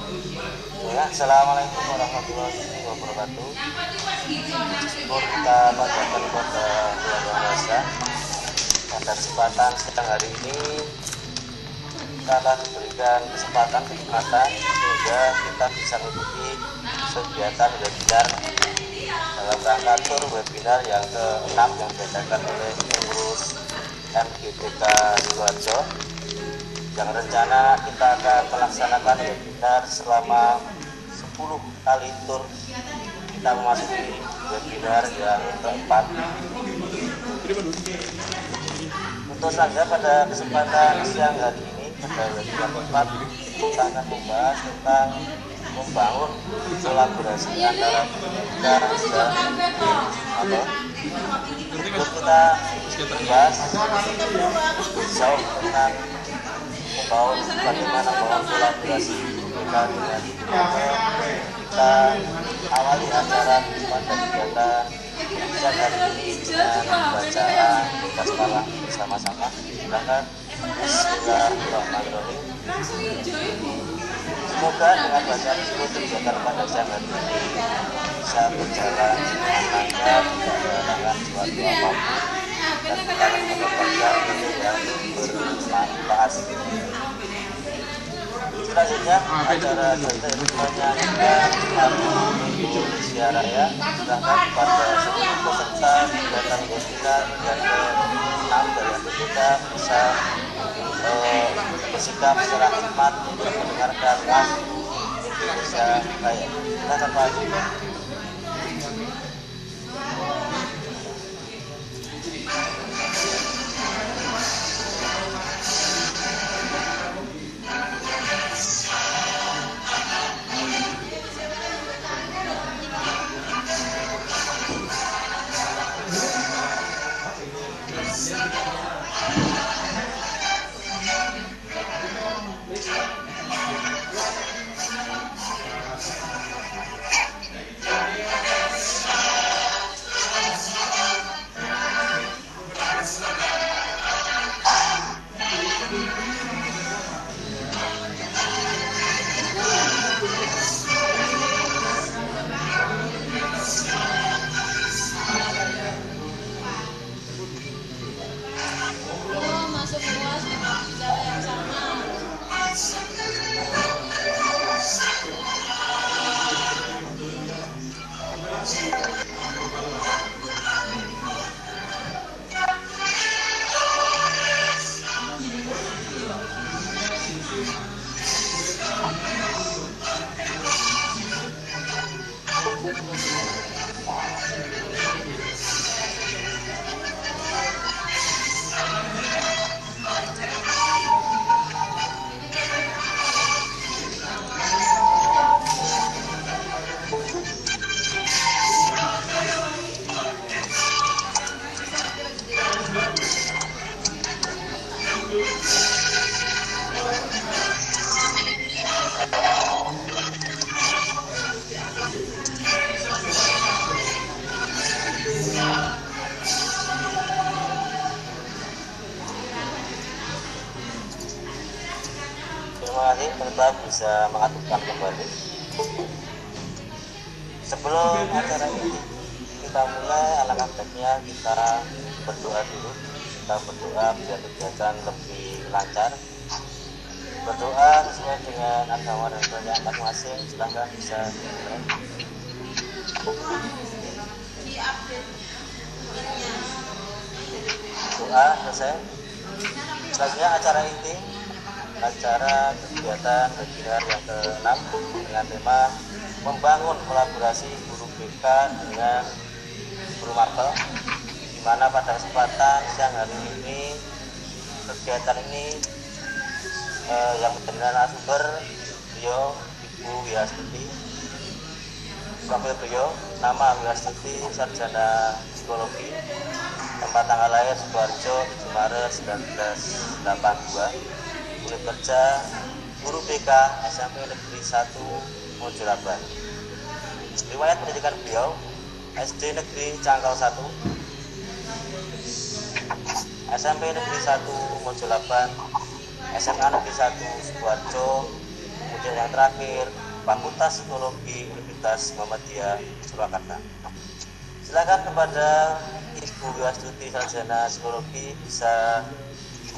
Ya, assalamualaikum warahmatullahi wabarakatuh. Syukur kita panjatkan kepada Tuhan Yang Maha Esa. Pada kesempatan siang hari ini kita akan diberikan kesempatan kenikmatan sehingga kita bisa mengikuti kegiatan webinar dalam rangka tur webinar yang ke-6 yang diadakan oleh pengurus MGTK Sidoarjo, yang rencana kita akan melaksanakan webinar selama 10 kali tur. Kita memasuki webinar yang keempat. Untuk saja pada kesempatan siang hari ini pada webinar keempat kita akan membahas tentang membangun kolaborasi antara kita dan untuk kita membahas jauh tentang membangun bagaimana membangun kolaborasi kita dengan kita awali acara pada kegiatan siang hari ini dengan bacaan basmalah bersama-sama. Silakan. Bismillahirrahmanirrahim. Semoga dengan bacaan tersebut kegiatan pada siang hari ini bisa berjalan dengan lancar, tidak kehilangan suatu apapun, dan kita akan mendapatkan ilmu yang bermanfaat. Selanjutnya acara menyanyikan lagu Indonesia Raya. Sedangkan pada seluruh peserta kegiatan webinar yang ke-6 dari kita bisa bersikap secara khidmat untuk mendengarkan lagu Indonesia Raya. Silakan Pak Haji. Terima kasih, tetap bisa mengaktifkan kembali. Sebelum acara ini kita mulai, alangkah baiknya kita berdoa dulu. Kita berdoa biar kegiatan lebih lancar. Berdoa sesuai dengan agama dan kepercayaan masing-masing. Silahkan bisa dimulai. Doa selesai. Selanjutnya acara inti, acara kegiatan webinar yang ke-6 dengan tema membangun kolaborasi guru BK dengan guru Marvel, di mana pada kesempatan siang hari ini kegiatan ini yang menjadi narasumber beliau Ibu Wiastuti. Profil beliau nama Wiastuti, sarjana psikologi, tempat tanggal lahir Sidoarjo 7 Maret 1982. Unit kerja guru BK SMP Negeri 1 Mojolaban. Riwayat pendidikan beliau SD Negeri Cangkal 1, SMP Negeri 1 Mojolaban, SMA Negeri 1 Sidoarjo, kemudian yang terakhir Fakultas Psikologi Universitas Muhammadiyah Surakarta. Silakan kepada Ibu Wiwastuti Sarjana Psikologi bisa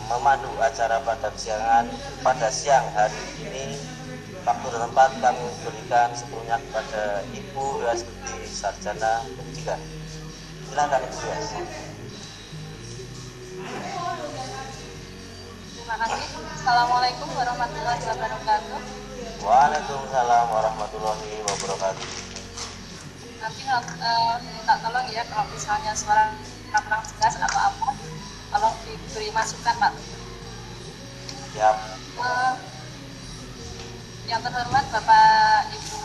memandu acara pada siang hari ini. Waktu dan tempat kami berikan sebelumnya kepada Ibu Wiwastuti Sarjana Pendidikan. Silakan Ibu Wiwastuti. Terima kasih. Assalamualaikum warahmatullahi wabarakatuh. Waalaikumsalam warahmatullahi wabarakatuh. Nanti minta tolong ya kalau misalnya suara kurang jelas atau apa, tolong diberi masukan Pak. Siap. Yang terhormat Bapak Ibu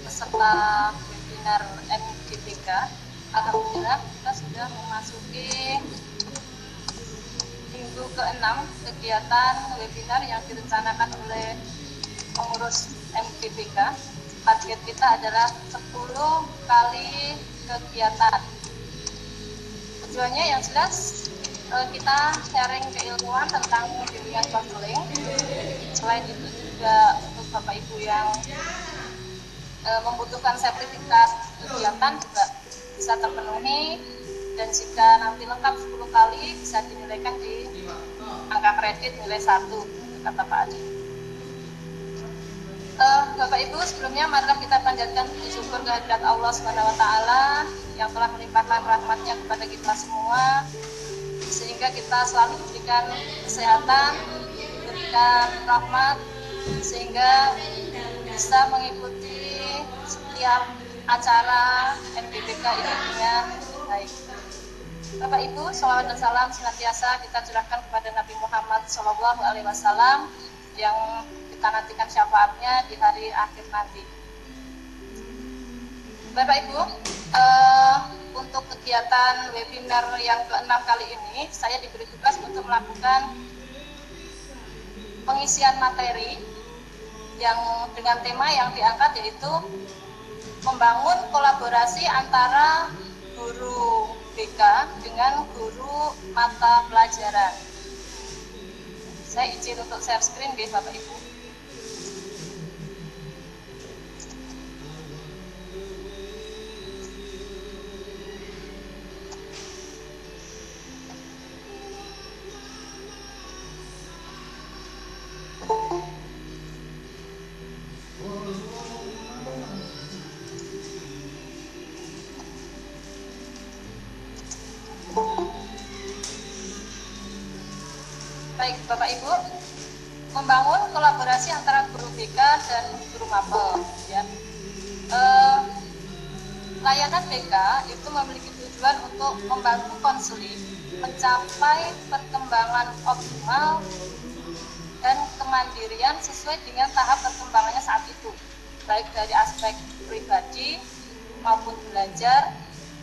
peserta webinar MGPK, alhamdulillah kita sudah memasuki minggu ke-6 kegiatan webinar yang direncanakan oleh pengurus MGPK. Target kita adalah 10 kali kegiatan. Tujuannya yang jelas kita sharing keilmuan tentang bimbingan konseling. Selain itu juga untuk Bapak Ibu yang membutuhkan sertifikat kegiatan juga bisa terpenuhi, dan jika nanti lengkap 10 kali bisa dinilaikan di angka kredit nilai 1, kata Pak Adi. Bapak Ibu, sebelumnya marilah kita panjatkan puji syukur kehadirat Allah SWT yang telah melimpahkan rahmatnya kepada kita semua, sehingga kita selalu diberikan kesehatan, diberikan rahmat, sehingga bisa mengikuti setiap acara MGPK ini dengan baik. Bapak Ibu, shalawat dan salam senantiasa kita curahkan kepada Nabi Muhammad SAW yang kita nantikan syafaatnya di hari akhir nanti. Bapak Ibu, untuk kegiatan webinar yang ke-6 kali ini, saya diberi tugas untuk melakukan pengisian materi yang dengan tema yang diangkat, yaitu membangun kolaborasi antara guru BK dengan guru mata pelajaran. Saya izin untuk share screen deh Bapak Ibu. Baik Bapak Ibu, membangun kolaborasi antara guru BK dan guru mapel ya. Layanan BK itu memiliki tujuan untuk membantu konseling mencapai perkembangan optimal dan kemandirian sesuai dengan tahap perkembangannya saat itu, baik dari aspek pribadi maupun belajar,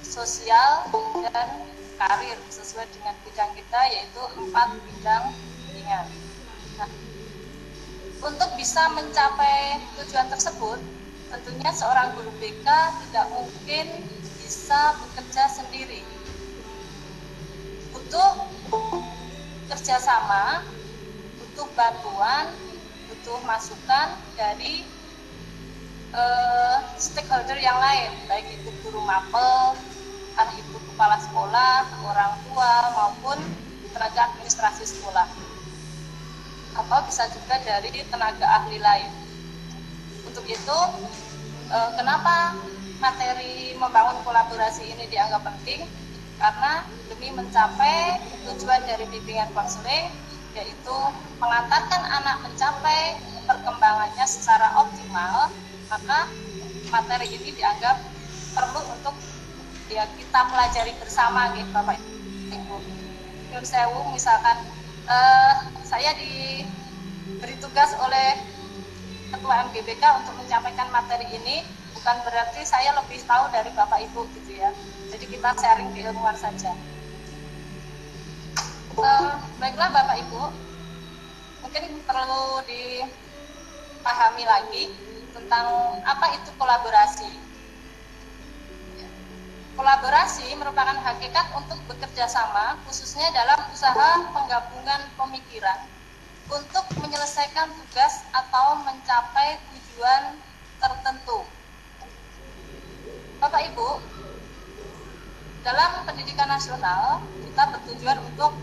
sosial, dan karir sesuai dengan bidang kita, yaitu 4 bidang bimbingan. Nah, untuk bisa mencapai tujuan tersebut, tentunya seorang guru BK tidak mungkin bisa bekerja sendiri. Butuh kerjasama, butuh bantuan, butuh masukan dari stakeholder yang lain, baik itu guru mapel, entah itu kepala sekolah, orang tua, maupun tenaga administrasi sekolah, atau bisa juga dari tenaga ahli lain. Untuk itu, kenapa materi membangun kolaborasi ini dianggap penting? Karena demi mencapai tujuan dari bimbingan konseling, yaitu mengantarkan anak mencapai perkembangannya secara optimal, maka materi ini dianggap perlu untuk ya kita pelajari bersama gitu Bapak Ibu. Nyun sewu, misalkan saya diberi tugas oleh Ketua MGPK untuk menyampaikan materi ini, bukan berarti saya lebih tahu dari Bapak Ibu gitu ya. Jadi kita sharing keilmuan saja. Baiklah Bapak Ibu, mungkin perlu dipahami lagi tentang apa itu kolaborasi. Kolaborasi merupakan hakikat untuk bekerja sama, khususnya dalam usaha penggabungan pemikiran untuk menyelesaikan tugas atau mencapai tujuan tertentu. Bapak Ibu, dalam pendidikan nasional kita bertujuan untuk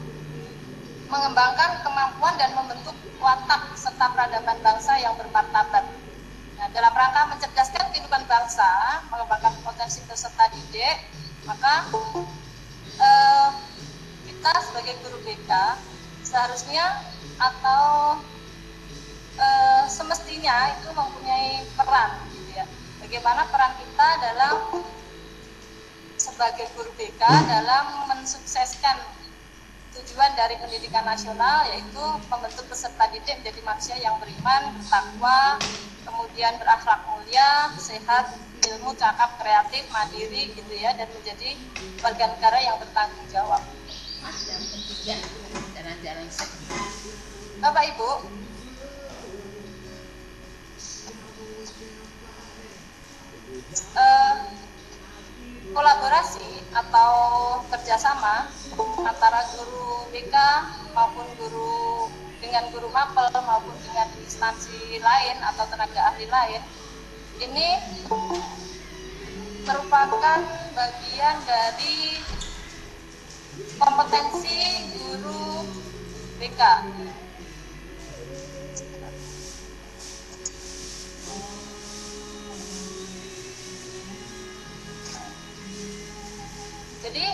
mengembangkan kemampuan dan membentuk watak serta peradaban bangsa yang bermartabat. Nah, dalam rangka mencerdaskan kehidupan bangsa, mengembangkan potensi peserta didik, maka kita sebagai guru BK seharusnya atau semestinya itu mempunyai peran, gitu ya. Bagaimana peran kita dalam sebagai guru BK dalam mensukseskan tujuan dari pendidikan nasional, yaitu membentuk peserta didik menjadi manusia yang beriman, bertakwa, kemudian berakhlak mulia, sehat, ilmu, cakap, kreatif, mandiri, gitu ya, dan menjadi warga negara yang bertanggung jawab. Bapak Ibu, kolaborasi atau kerjasama antara guru BK maupun guru dengan guru mapel maupun dengan instansi lain atau tenaga ahli lain ini merupakan bagian dari kompetensi guru BK. Jadi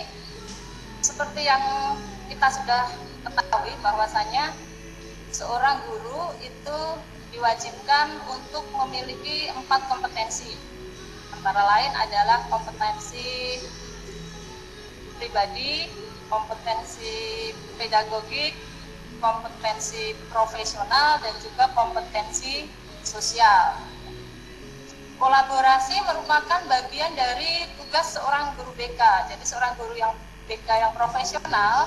seperti yang kita sudah ketahui bahwasanya seorang guru itu diwajibkan untuk memiliki 4 kompetensi. Antara lain adalah kompetensi pribadi, kompetensi pedagogik, kompetensi profesional, dan juga kompetensi sosial. Kolaborasi merupakan bagian dari tugas seorang guru BK. Jadi seorang guru yang BK yang profesional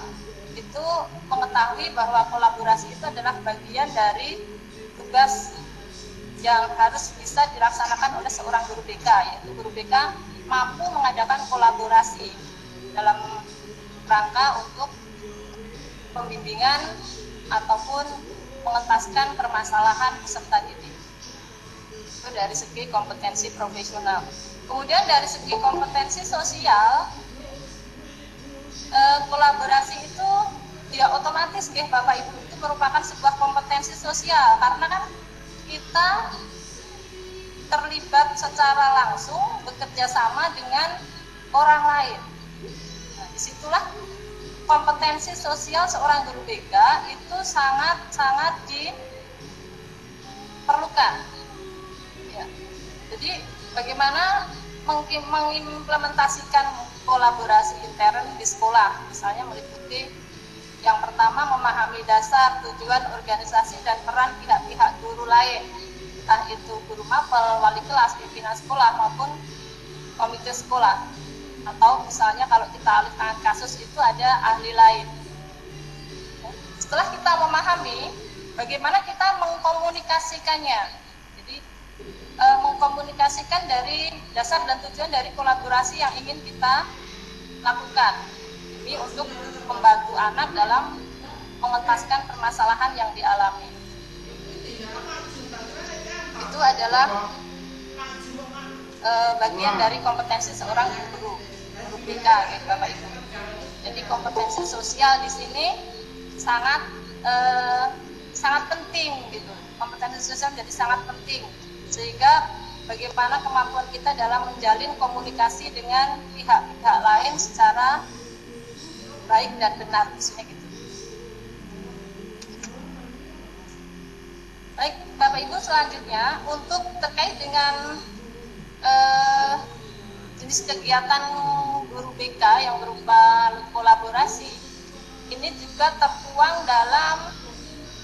itu mengetahui bahwa kolaborasi itu adalah bagian dari tugas yang harus bisa dilaksanakan oleh seorang guru BK, yaitu guru BK mampu mengadakan kolaborasi dalam rangka untuk pembimbingan ataupun mengentaskan permasalahan peserta didik. Itu dari segi kompetensi profesional. Kemudian dari segi kompetensi sosial, kolaborasi itu tidak otomatis ya Bapak Ibu, itu merupakan sebuah kompetensi sosial karena kan kita terlibat secara langsung bekerja sama dengan orang lain. Nah, disitulah kompetensi sosial seorang guru BK itu sangat diperlukan. Ya. Jadi bagaimana mengimplementasikan kolaborasi intern di sekolah, misalnya meliputi yang pertama memahami dasar, tujuan, organisasi, dan peran pihak-pihak guru lain, entah itu guru mapel, wali kelas, pimpinan sekolah, maupun komite sekolah. Atau misalnya kalau kita alihkan kasus itu ada ahli lain. Setelah kita memahami, bagaimana kita mengkomunikasikannya. Jadi mengkomunikasikan dari dasar dan tujuan dari kolaborasi yang ingin kita lakukan. Ini untuk membantu anak dalam mengentaskan permasalahan yang dialami. Itu adalah bagian dari kompetensi seorang guru BK, gitu, Bapak Ibu. Jadi kompetensi sosial di sini sangat penting, gitu. Kompetensi sosial menjadi sangat penting sehingga bagaimana kemampuan kita dalam menjalin komunikasi dengan pihak-pihak lain secara baik dan benar, misalnya gitu. Baik, Bapak Ibu, selanjutnya untuk terkait dengan jenis kegiatan guru BK yang berupa kolaborasi, ini juga tertuang dalam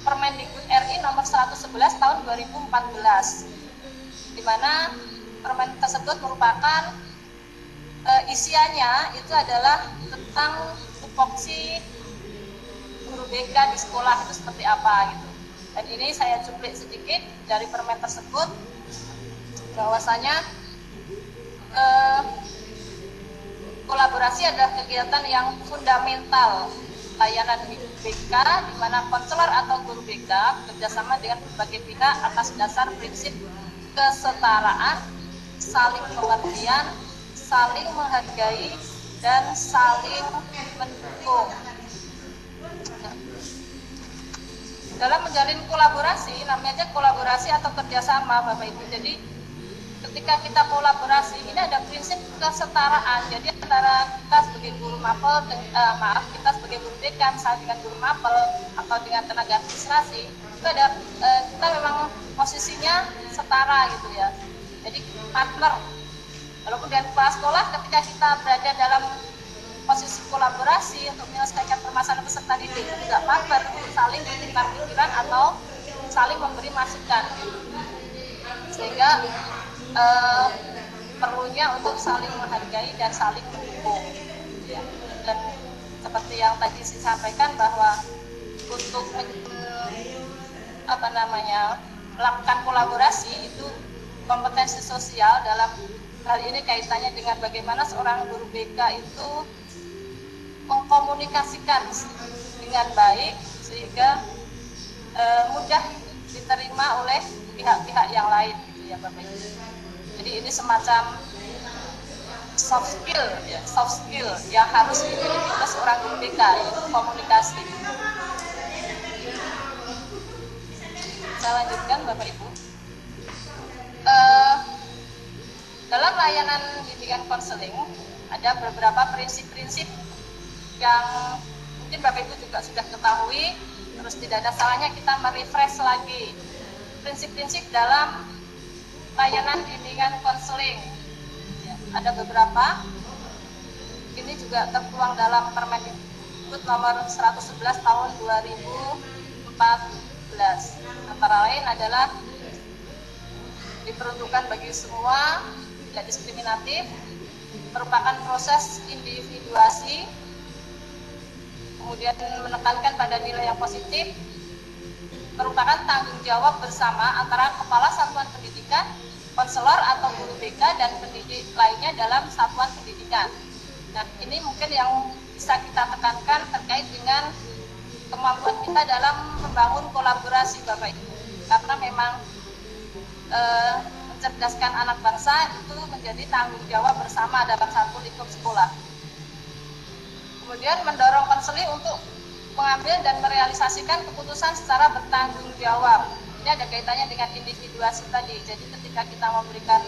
Permendikbud RI nomor 111 tahun 2014, di mana permen tersebut merupakan isiannya itu adalah tentang tupoksi guru BK di sekolah itu seperti apa gitu. Dan ini saya cuplik sedikit dari permen tersebut bahwasanya kolaborasi adalah kegiatan yang fundamental layanan BK, di mana konselor atau guru BK bekerjasama dengan berbagai pihak atas dasar prinsip kesetaraan, saling pengertian, saling menghargai, dan saling mendukung. Dalam menjalin kolaborasi, namanya kolaborasi atau kerjasama, Bapak Ibu. Jadi ketika kita kolaborasi, ini ada prinsip kesetaraan. Jadi antara kita sebagai guru mapel, kita sebagai guru BK, misalnya dengan guru mapel atau dengan tenaga administrasi, itu ada kita memang posisinya setara gitu ya. Jadi partner. Walaupun dengan kepala sekolah, ketika kita berada dalam posisi kolaborasi untuk menyelesaikan permasalahan peserta didik, tidak partner, saling bertukar pikiran atau saling memberi masukan, sehingga perlunya untuk saling menghargai dan saling mendukung. Ya. Dan seperti yang tadi saya sampaikan bahwa untuk melakukan kolaborasi itu kompetensi sosial dalam hal ini kaitannya dengan bagaimana seorang guru BK itu mengkomunikasikan dengan baik sehingga mudah diterima oleh pihak-pihak yang lain gitu ya Bapak Ibu. Jadi ini semacam soft skill yang harus dimiliki oleh seorang guru BK, yaitu komunikasi. Saya lanjutkan Bapak Ibu. Dalam layanan bimbingan konseling ada beberapa prinsip-prinsip yang mungkin Bapak Ibu juga sudah ketahui, terus tidak ada salahnya kita merefresh lagi prinsip-prinsip dalam layanan bimbingan konseling. Ya, ada beberapa, ini juga tertuang dalam Permendikbud nomor 111 tahun 2014. Antara lain adalah diperuntukkan bagi semua, tidak diskriminatif, merupakan proses individuasi, kemudian menekankan pada nilai yang positif, merupakan tanggung jawab bersama antara kepala satuan pendidikan, konselor atau guru BK dan pendidik lainnya dalam satuan pendidikan. Nah, ini mungkin yang bisa kita tekankan terkait dengan kemampuan kita dalam membangun kolaborasi Bapak Ibu. Karena memang mencerdaskan anak bangsa itu menjadi tanggung jawab bersama dalam satu lingkup sekolah. Kemudian mendorong konseling untuk mengambil dan merealisasikan keputusan secara bertanggung jawab. Ini ada kaitannya dengan individuasi tadi. Jadi ketika kita memberikan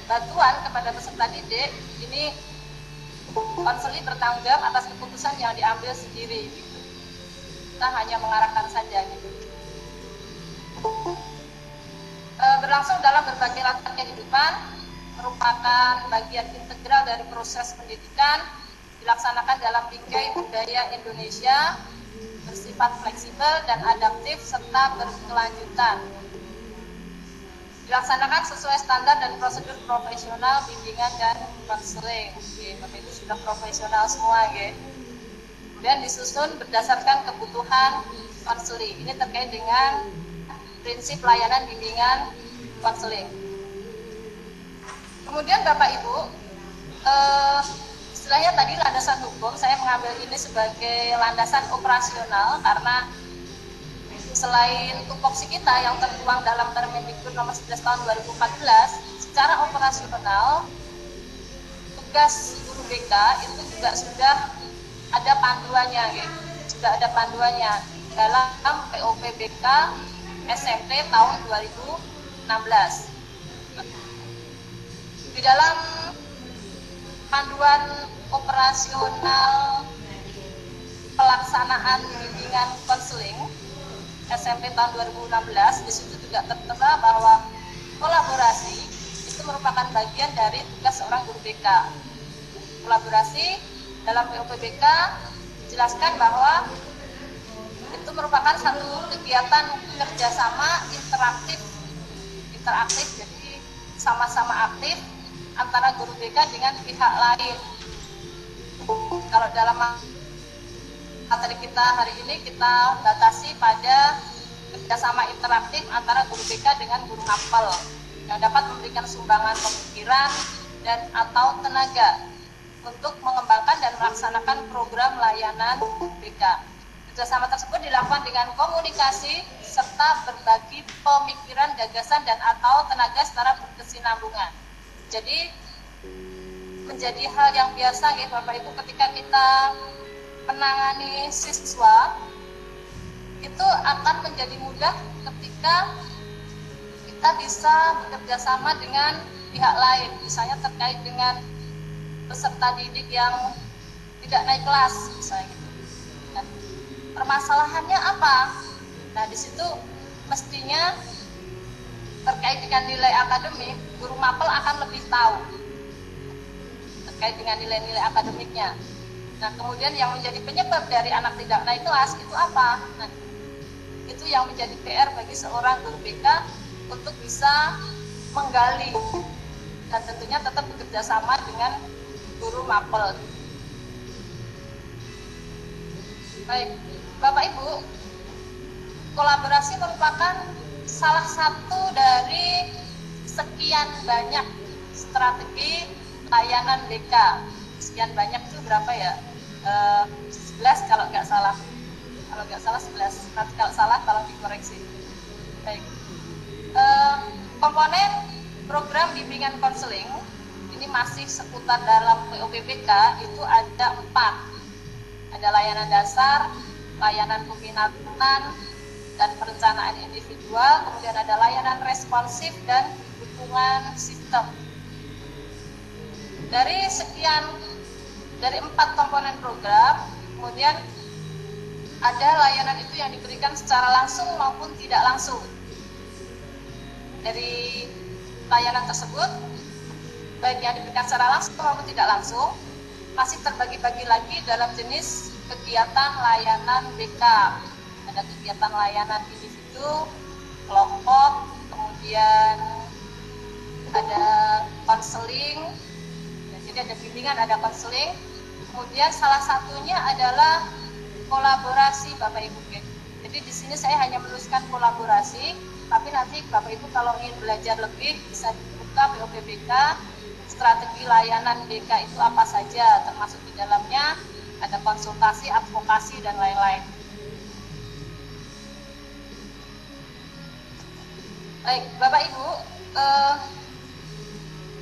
bantuan kepada peserta didik, ini konseling bertanggung jawab atas keputusan yang diambil sendiri. Gitu. Kita hanya mengarahkan saja. Gitu. Berlangsung dalam berbagai latar kehidupan, merupakan bagian integral dari proses pendidikan, dilaksanakan dalam bingkai budaya Indonesia, bersifat fleksibel dan adaptif serta berkelanjutan. Dilaksanakan sesuai standar dan prosedur profesional bimbingan dan konseling. Bapak Ibu sudah profesional semua, ya. Kemudian disusun berdasarkan kebutuhan konseling. Ini terkait dengan prinsip layanan bimbingan konseling. Kemudian Bapak Ibu, istilahnya tadi landasan hukum, saya mengambil ini sebagai landasan operasional karena selain tupoksi kita yang tertuang dalam Permendikbud nomor 11 tahun 2014, secara operasional tugas guru BK itu juga sudah ada panduannya, gitu. Sudah ada panduannya dalam POP BK SMP tahun 2016. Di dalam panduan operasional pelaksanaan bimbingan konseling SMP tahun 2016, di situ juga tertera bahwa kolaborasi itu merupakan bagian dari tugas seorang guru BK. Kolaborasi dalam POPBK dijelaskan bahwa itu merupakan satu kegiatan kerjasama interaktif, jadi sama-sama aktif antara guru BK dengan pihak lain. Kalau dalam materi kita hari ini kita batasi pada kerjasama interaktif antara guru BK dengan guru mapel yang dapat memberikan sumbangan pemikiran dan atau tenaga untuk mengembangkan dan melaksanakan program layanan BK. Kerjasama tersebut dilakukan dengan komunikasi serta berbagi pemikiran, gagasan, dan atau tenaga secara berkesinambungan. Jadi menjadi hal yang biasa ya Bapak Ibu, ketika kita menangani siswa itu akan menjadi mudah ketika kita bisa bekerja sama dengan pihak lain, misalnya terkait dengan peserta didik yang tidak naik kelas misalnya gitu. Dan permasalahannya apa? Nah, di situ mestinya terkait dengan nilai akademik, guru mapel akan lebih tahu terkait dengan nilai-nilai akademiknya. Nah, kemudian yang menjadi penyebab dari anak tidak naik kelas itu apa? Nah, itu yang menjadi PR bagi seorang guru BK untuk bisa menggali dan tentunya tetap bekerja sama dengan guru mapel. Baik, Bapak Ibu, kolaborasi merupakan salah satu dari sekian banyak strategi layanan BK. Sekian banyak itu berapa ya? 11 kalau nggak salah. Kalau nggak salah 11. Nanti kalau salah tolong dikoreksi. Baik. Komponen program bimbingan konseling ini masih seputar dalam POPBK itu ada 4. Ada layanan dasar, layanan peminatan dan perencanaan individual, kemudian ada layanan responsif dan dukungan sistem. Dari 4 komponen program, kemudian ada layanan itu yang diberikan secara langsung maupun tidak langsung. Dari layanan tersebut, baik yang diberikan secara langsung maupun tidak langsung, masih terbagi-bagi lagi dalam jenis kegiatan layanan BK. Ada kegiatan layanan individu, kelompok, kemudian ada konseling, jadi ada bimbingan, ada konseling. Kemudian salah satunya adalah kolaborasi Bapak Ibu. Jadi di sini saya hanya menuliskan kolaborasi, tapi nanti Bapak Ibu kalau ingin belajar lebih bisa dibuka POPBK, strategi layanan BK itu apa saja, termasuk di dalamnya ada konsultasi, advokasi, dan lain-lain. Baik, Bapak Ibu,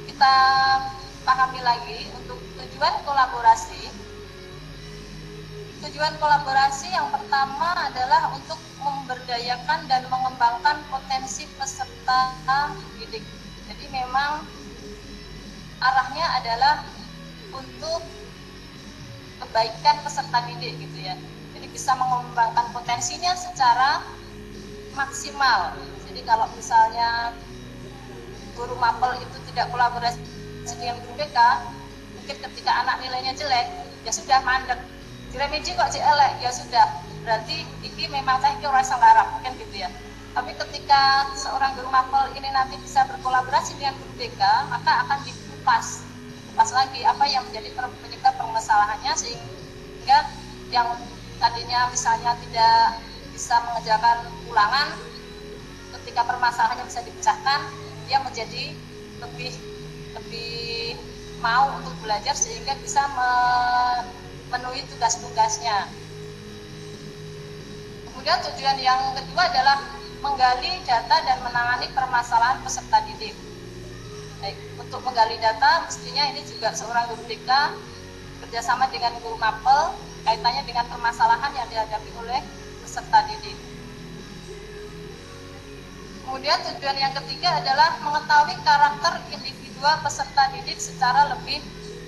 kita pahami lagi untuk tujuan kolaborasi. Tujuan kolaborasi yang pertama adalah untuk memberdayakan dan mengembangkan potensi peserta didik. Jadi memang arahnya adalah untuk kebaikan peserta didik gitu ya. Jadi bisa mengembangkan potensinya secara maksimal. Jadi kalau misalnya guru mapel itu tidak kolaborasi dengan guru BK, mungkin ketika anak nilainya jelek, ya sudah mandek. Diremeji kok jelek, ya sudah. Berarti ini memang saya kira orang senggarap, mungkin gitu ya. Tapi ketika seorang guru mapel ini nanti bisa berkolaborasi dengan guru BK, maka akan dikupas lagi apa yang menjadi penyebab permasalahannya, sehingga yang tadinya misalnya tidak bisa mengerjakan ulangan, ketika permasalahannya bisa dipecahkan, dia menjadi lebih mau untuk belajar sehingga bisa memenuhi tugas-tugasnya. Kemudian tujuan yang kedua adalah menggali data dan menangani permasalahan peserta didik. Baik, untuk menggali data mestinya ini juga seorang guru BK kerjasama dengan guru mapel kaitannya dengan permasalahan yang dihadapi oleh peserta didik. Kemudian tujuan yang ketiga adalah mengetahui karakter individual peserta didik secara lebih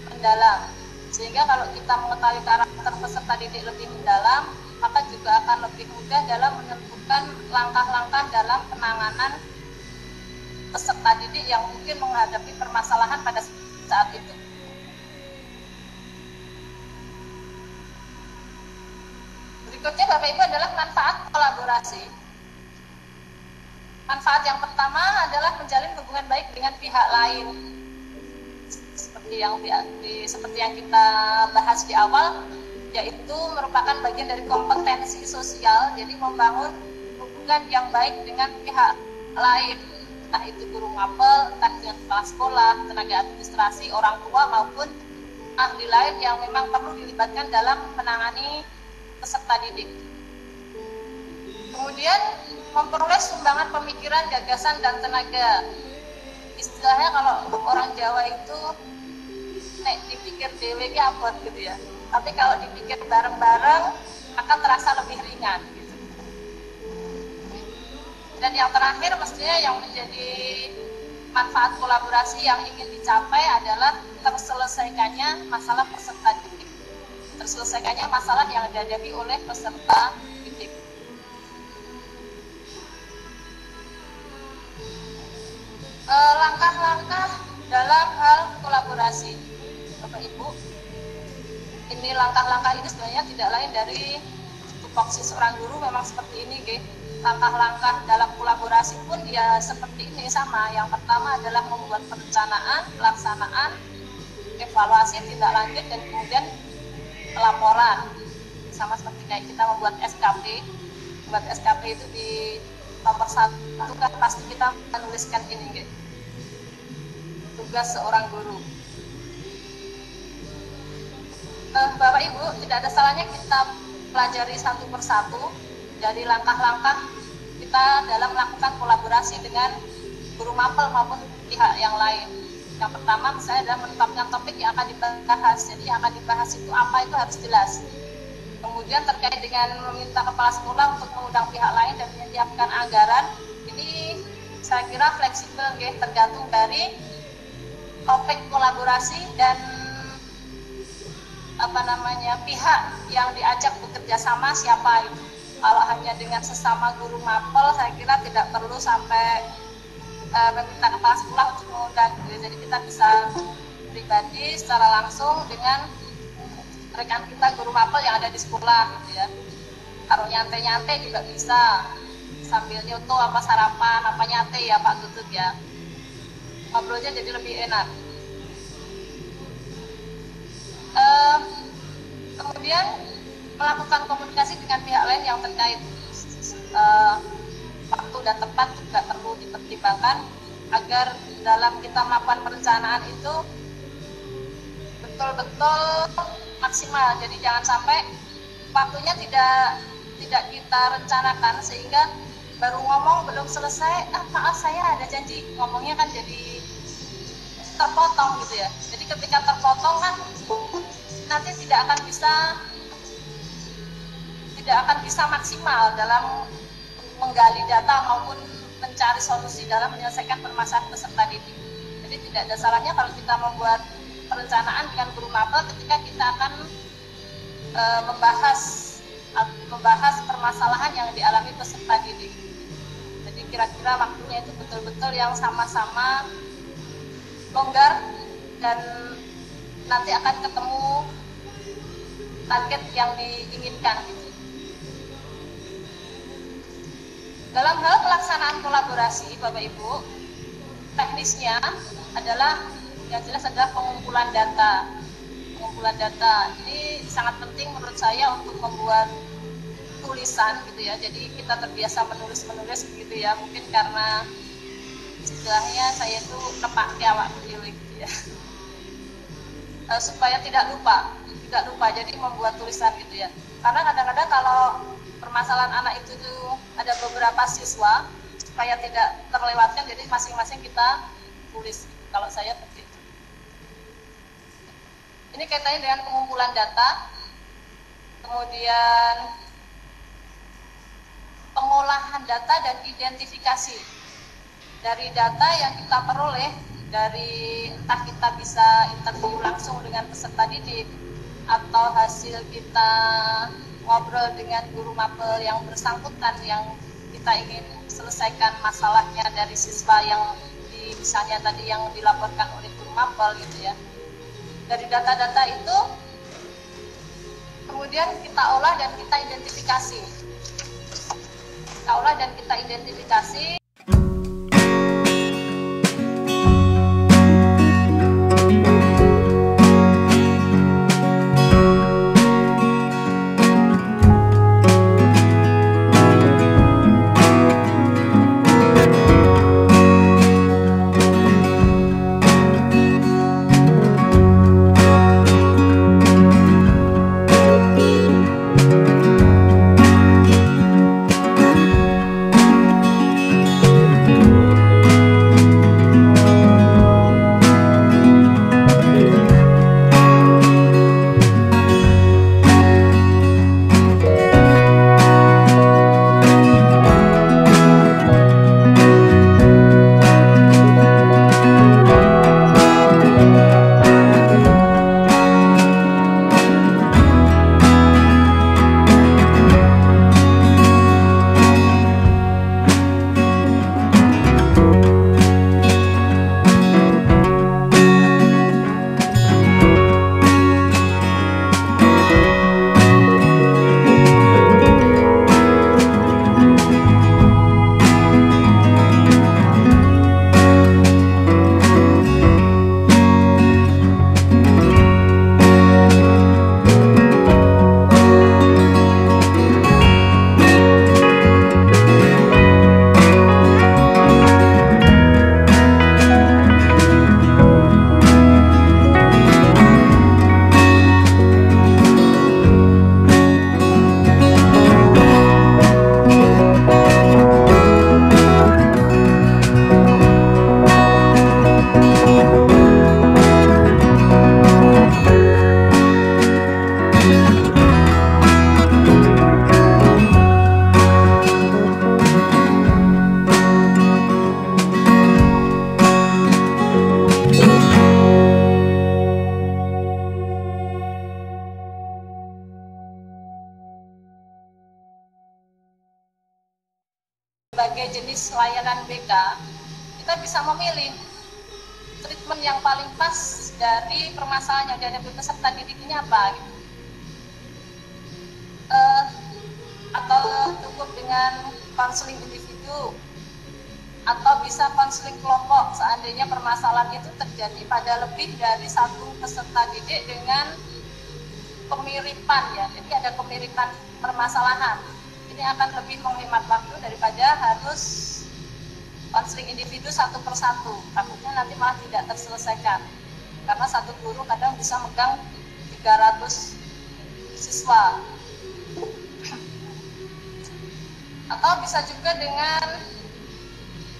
mendalam. Sehingga kalau kita mengetahui karakter peserta didik lebih mendalam, maka juga akan lebih mudah dalam menentukan langkah-langkah dalam penanganan peserta didik yang mungkin menghadapi permasalahan pada saat itu. Berikutnya Bapak Ibu adalah manfaat kolaborasi. Manfaat yang pertama adalah menjalin hubungan baik dengan pihak lain. Seperti yang kita bahas di awal, yaitu merupakan bagian dari kompetensi sosial, jadi membangun hubungan yang baik dengan pihak lain, entah itu guru mapel, entah dengan kepala sekolah, tenaga administrasi, orang tua maupun ahli lain yang memang perlu dilibatkan dalam menangani peserta didik. Kemudian memperoleh sumbangan pemikiran, gagasan, dan tenaga. Istilahnya kalau orang Jawa itu nek dipikir dewe ki abot gitu ya. Tapi kalau dipikir bareng-bareng akan terasa lebih ringan gitu. Dan yang terakhir mestinya yang menjadi manfaat kolaborasi yang ingin dicapai adalah terselesaikannya masalah peserta didik. Terselesaikannya masalah yang dihadapi oleh peserta didik. Langkah-langkah dalam hal kolaborasi, Bapak Ibu. Ini langkah-langkah ini sebenarnya tidak lain dari tupoksi seorang guru memang seperti ini, G. Langkah-langkah dalam kolaborasi pun ya seperti ini sama. Yang pertama adalah membuat perencanaan, pelaksanaan, evaluasi, tindak lanjut, dan kemudian laporan. Sama seperti kayak kita membuat SKP. Membuat SKP itu di nomor 1 kan pasti kita menuliskan ini, G. Tugas seorang guru. Bapak Ibu, tidak ada salahnya kita pelajari satu persatu dari langkah-langkah kita dalam melakukan kolaborasi dengan guru mapel maupun pihak yang lain. Yang pertama misalnya adalah menetapkan topik yang akan dibahas. Jadi yang akan dibahas itu apa itu harus jelas. Kemudian terkait dengan meminta kepala sekolah untuk mengundang pihak lain dan menyiapkan anggaran, ini saya kira fleksibel, tergantung dari topik kolaborasi dan pihak yang diajak bekerja sama siapa itu. Kalau hanya dengan sesama guru mapel, saya kira tidak perlu sampai meminta kepala sekolah untuk mengundang. Jadi kita bisa pribadi secara langsung dengan rekan kita guru mapel yang ada di sekolah, gitu ya. Kalau nyantai-nyantai juga bisa, sambil nyoto apa sarapan, apa nyantai ya Pak Tutut ya. Ngobrolnya jadi lebih enak. Kemudian melakukan komunikasi dengan pihak lain yang terkait. Waktu dan tempat juga perlu dipertimbangkan agar dalam kita melakukan perencanaan itu betul-betul maksimal. Jadi jangan sampai waktunya tidak kita rencanakan sehingga baru ngomong belum selesai, maaf saya ada janji, ngomongnya kan jadi terpotong gitu ya. Jadi ketika terpotong kan nanti tidak akan bisa maksimal dalam menggali data maupun mencari solusi dalam menyelesaikan permasalahan peserta didik. Jadi tidak ada salahnya kalau kita membuat perencanaan dengan guru mapel ketika kita akan membahas permasalahan yang dialami peserta didik. Jadi kira-kira waktunya itu betul-betul yang sama-sama longgar dan nanti akan ketemu target yang diinginkan gitu. Dalam hal pelaksanaan kolaborasi, Bapak Ibu, teknisnya adalah yang jelas adalah pengumpulan data. Pengumpulan data ini sangat penting menurut saya untuk membuat tulisan gitu ya. Jadi kita terbiasa menulis begitu ya. Mungkin karena istilahnya saya itu nepak awak dhewe gitu ya. Supaya tidak lupa. Jadi membuat tulisan gitu ya. Karena kadang-kadang kalau permasalahan anak itu ada beberapa siswa, supaya tidak terlewatkan, jadi masing-masing kita tulis. Kalau saya seperti itu. Ini kaitannya dengan pengumpulan data, kemudian pengolahan data dan identifikasi dari data yang kita peroleh dari entah kita bisa interview langsung dengan peserta didik atau hasil kita ngobrol dengan guru mapel yang bersangkutan yang kita ingin selesaikan masalahnya dari siswa yang misalnya tadi yang dilaporkan oleh guru mapel gitu ya. Dari data-data itu kemudian kita olah dan kita identifikasi. layanan BK, kita bisa memilih treatment yang paling pas dari permasalahan yang dihadapi peserta didik ini apa gitu. Atau cukup dengan konseling individu atau bisa konseling kelompok seandainya permasalahan itu terjadi pada lebih dari satu peserta didik dengan kemiripan ya, jadi ada kemiripan permasalahan. Ini akan lebih menghemat waktu daripada harus konseling individu satu persatu, takutnya nanti malah tidak terselesaikan karena satu guru kadang bisa megang 300 siswa. Atau bisa juga dengan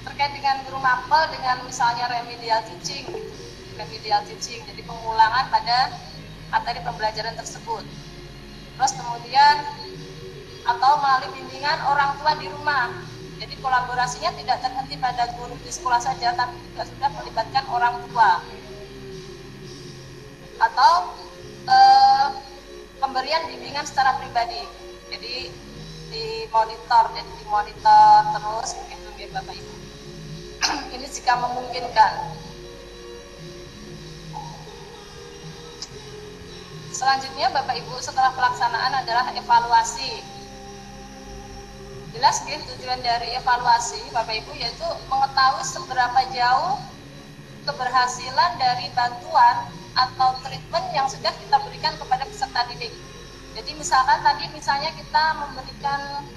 terkait dengan guru mapel dengan misalnya remedial teaching, jadi pengulangan pada materi pembelajaran tersebut. Terus kemudian atau melalui bimbingan orang tua di rumah. Jadi kolaborasinya tidak terhenti pada guru di sekolah saja, tapi juga sudah melibatkan orang tua. Atau pemberian bimbingan secara pribadi. Jadi dimonitor terus begitu ya Bapak Ibu. Ini jika memungkinkan. Selanjutnya Bapak Ibu, setelah pelaksanaan adalah evaluasi. Jelas ya, tujuan dari evaluasi Bapak Ibu yaitu mengetahui seberapa jauh keberhasilan dari bantuan atau treatment yang sudah kita berikan kepada peserta didik. Jadi misalnya kita memberikan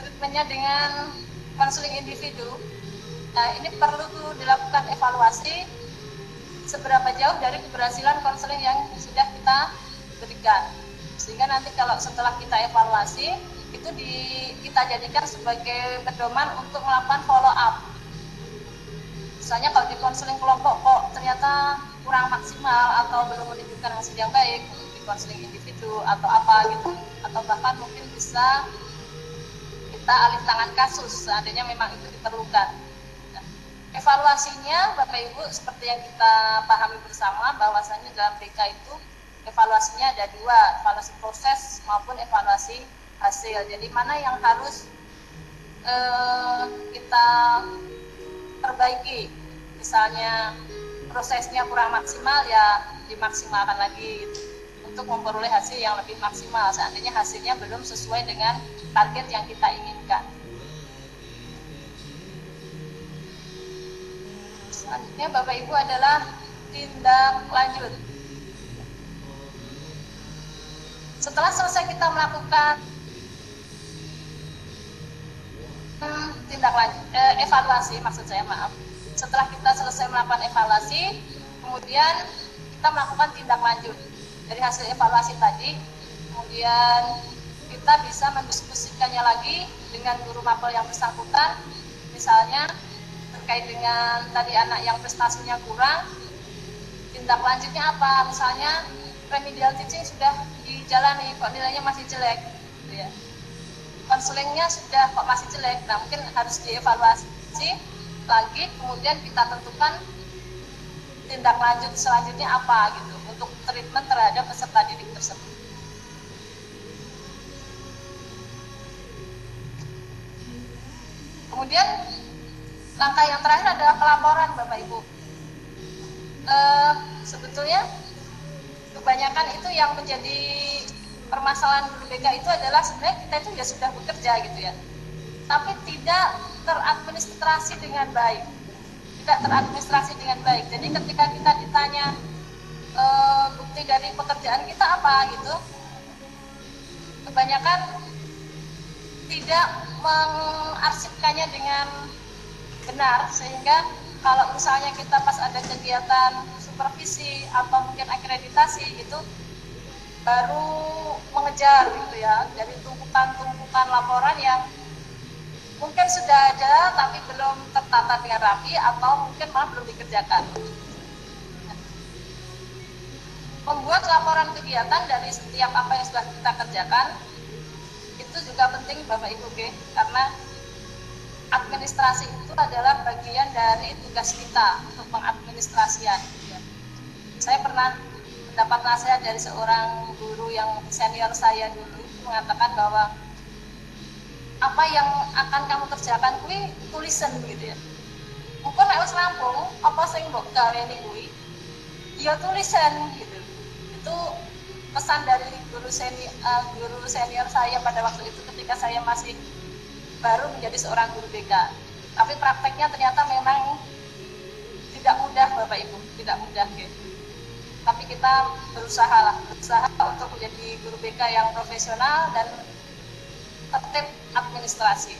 treatmentnya dengan konseling individu. Nah, ini perlu dilakukan evaluasi seberapa jauh dari keberhasilan konseling yang sudah kita berikan. Sehingga nanti kalau setelah kita evaluasi, itu kita jadikan sebagai pedoman untuk melakukan follow up. Misalnya kalau di konseling kelompok kok ternyata kurang maksimal atau belum menunjukkan hasil yang baik, di konseling individu atau apa gitu, atau bahkan mungkin bisa kita alih tangan kasus seandainya memang itu diperlukan. Nah, evaluasinya Bapak Ibu seperti yang kita pahami bersama bahwasanya dalam BK itu evaluasinya ada dua, evaluasi proses maupun evaluasi hasil. Jadi mana yang harus kita perbaiki, misalnya prosesnya kurang maksimal ya dimaksimalkan lagi gitu, untuk memperoleh hasil yang lebih maksimal seandainya hasilnya belum sesuai dengan target yang kita inginkan. Selanjutnya Bapak Ibu adalah tindak lanjut. Setelah selesai kita melakukan evaluasi, setelah kita selesai melakukan evaluasi, kemudian kita melakukan tindak lanjut dari hasil evaluasi tadi. Kemudian kita bisa mendiskusikannya lagi dengan guru mapel yang bersangkutan, misalnya terkait dengan tadi anak yang prestasinya kurang, tindak lanjutnya apa, misalnya remedial teaching sudah dijalani kok nilainya masih jelek gitu ya. Konselingnya sudah kok masih jelek, nah mungkin harus dievaluasi lagi, kemudian kita tentukan tindak lanjut selanjutnya apa gitu untuk treatment terhadap peserta didik tersebut. Kemudian langkah yang terakhir adalah pelaporan Bapak Ibu. Sebetulnya kebanyakan itu yang menjadi permasalahan guru BK itu adalah sebenarnya kita itu ya sudah bekerja gitu ya, tapi tidak teradministrasi dengan baik. Jadi ketika kita ditanya bukti dari pekerjaan kita apa gitu, kebanyakan tidak mengarsipkannya dengan benar, sehingga kalau misalnya kita pas ada kegiatan supervisi atau mungkin akreditasi itu baru mengejar gitu ya, dari tumpukan laporan yang mungkin sudah ada tapi belum tertata dengan rapi atau mungkin malah belum dikerjakan. Membuat laporan kegiatan dari setiap apa yang sudah kita kerjakan itu juga penting Bapak Ibu, karena administrasi itu adalah bagian dari tugas kita untuk pengadministrasian. Saya pernah mendapat nasihat dari seorang guru yang senior saya dulu, mengatakan bahwa apa yang akan kamu kerjakan kuwi tulisan gitu ya. Mungkin nek wis rampung apa sing mbok gawene kuwi ya tulisan gitu. Itu pesan dari guru senior saya pada waktu itu ketika saya masih baru menjadi seorang guru BK. Tapi prakteknya ternyata memang tidak mudah Bapak Ibu, tidak mudah gitu. Tapi kita berusaha untuk menjadi guru BK yang profesional dan tertib administrasi.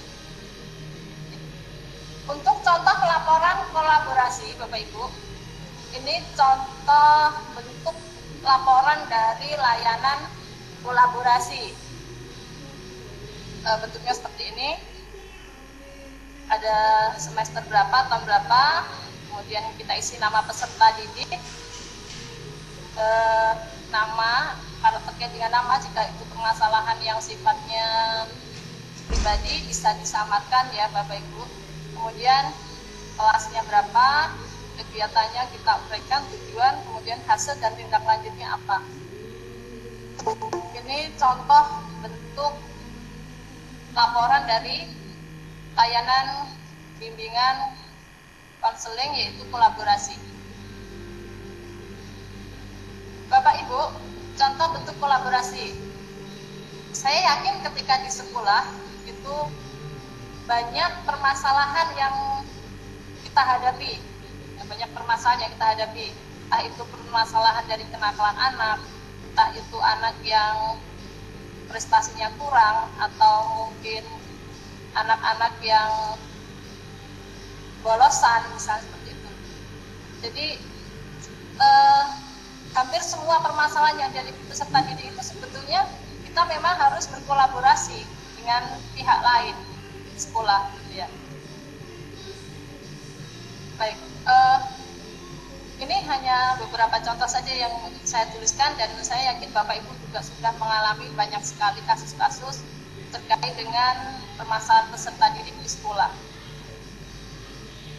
Untuk contoh laporan kolaborasi Bapak Ibu, ini contoh bentuk laporan dari layanan kolaborasi. Bentuknya seperti ini. Ada semester berapa, tahun berapa, kemudian kita isi nama peserta didik, nama, kalau terkait dengan nama, jika itu permasalahan yang sifatnya pribadi bisa disamarkan ya Bapak Ibu. Kemudian kelasnya berapa, kegiatannya kita uraikan, tujuan, kemudian hasil dan tindak lanjutnya apa. Ini contoh bentuk laporan dari layanan bimbingan konseling yaitu kolaborasi. Bapak Ibu, contoh bentuk kolaborasi. Saya yakin ketika di sekolah itu banyak permasalahan yang kita hadapi. Banyak permasalahan yang kita hadapi. Entah itu permasalahan dari kenakalan anak, entah itu anak yang prestasinya kurang, atau mungkin anak-anak yang bolosan, misalnya seperti itu. Jadi hampir semua permasalahan yang dari peserta didik itu sebetulnya kita memang harus berkolaborasi dengan pihak lain di sekolah, gitu ya. Baik, ini hanya beberapa contoh saja yang saya tuliskan, dan saya yakin Bapak Ibu juga sudah mengalami banyak sekali kasus-kasus terkait dengan permasalahan peserta didik di sekolah.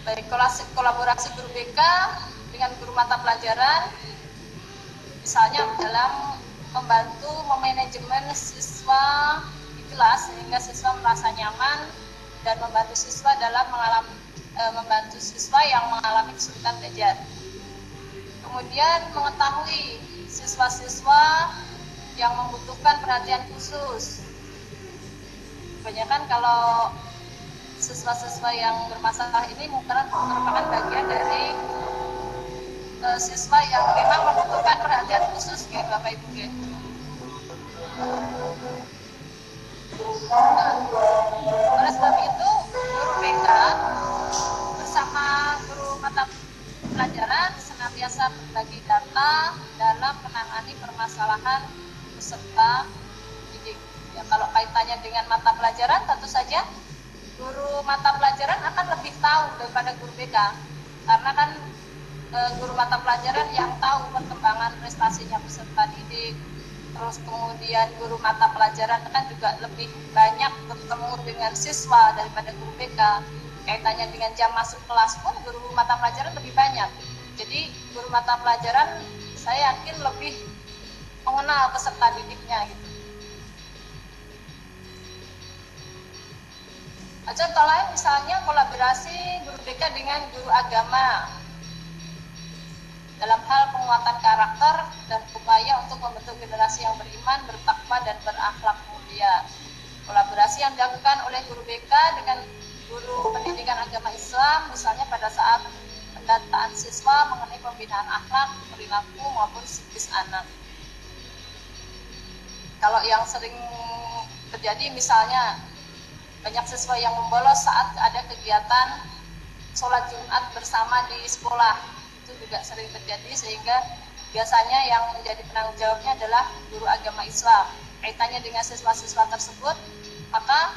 Baik, kolaborasi guru BK dengan guru mata pelajaran, misalnya dalam membantu memanajemen siswa di kelas sehingga siswa merasa nyaman dan membantu siswa dalam membantu siswa yang mengalami kesulitan belajar. Kemudian mengetahui siswa-siswa yang membutuhkan perhatian khusus. Kebanyakan kalau siswa-siswa yang bermasalah ini merupakan bagian dari siswa yang memang membutuhkan perhatian khusus, gitu Bapak Ibu. Oleh sebab itu, guru BK bersama guru mata pelajaran senantiasa berbagi data dalam menangani permasalahan peserta didik. Ya, kalau kaitannya dengan mata pelajaran, tentu saja guru mata pelajaran akan lebih tahu daripada guru BK, karena kan guru mata pelajaran yang tahu perkembangan prestasinya peserta didik. Terus kemudian guru mata pelajaran kan juga lebih banyak bertemu dengan siswa daripada guru BK. Kaitannya dengan jam masuk kelas pun guru mata pelajaran lebih banyak. Jadi guru mata pelajaran saya yakin lebih mengenal peserta didiknya gitu. Contoh lain misalnya kolaborasi guru BK dengan guru agama dalam hal penguatan karakter dan upaya untuk membentuk generasi yang beriman, bertakwa, dan berakhlak mulia. Kolaborasi yang dilakukan oleh guru BK dengan guru pendidikan agama Islam, misalnya pada saat pendataan siswa mengenai pembinaan akhlak, perilaku, maupun psikis anak. Kalau yang sering terjadi misalnya banyak siswa yang membolos saat ada kegiatan sholat Jumat bersama di sekolah. Itu juga sering terjadi, sehingga biasanya yang menjadi penanggung jawabnya adalah guru agama Islam. Kaitannya dengan siswa-siswa tersebut, maka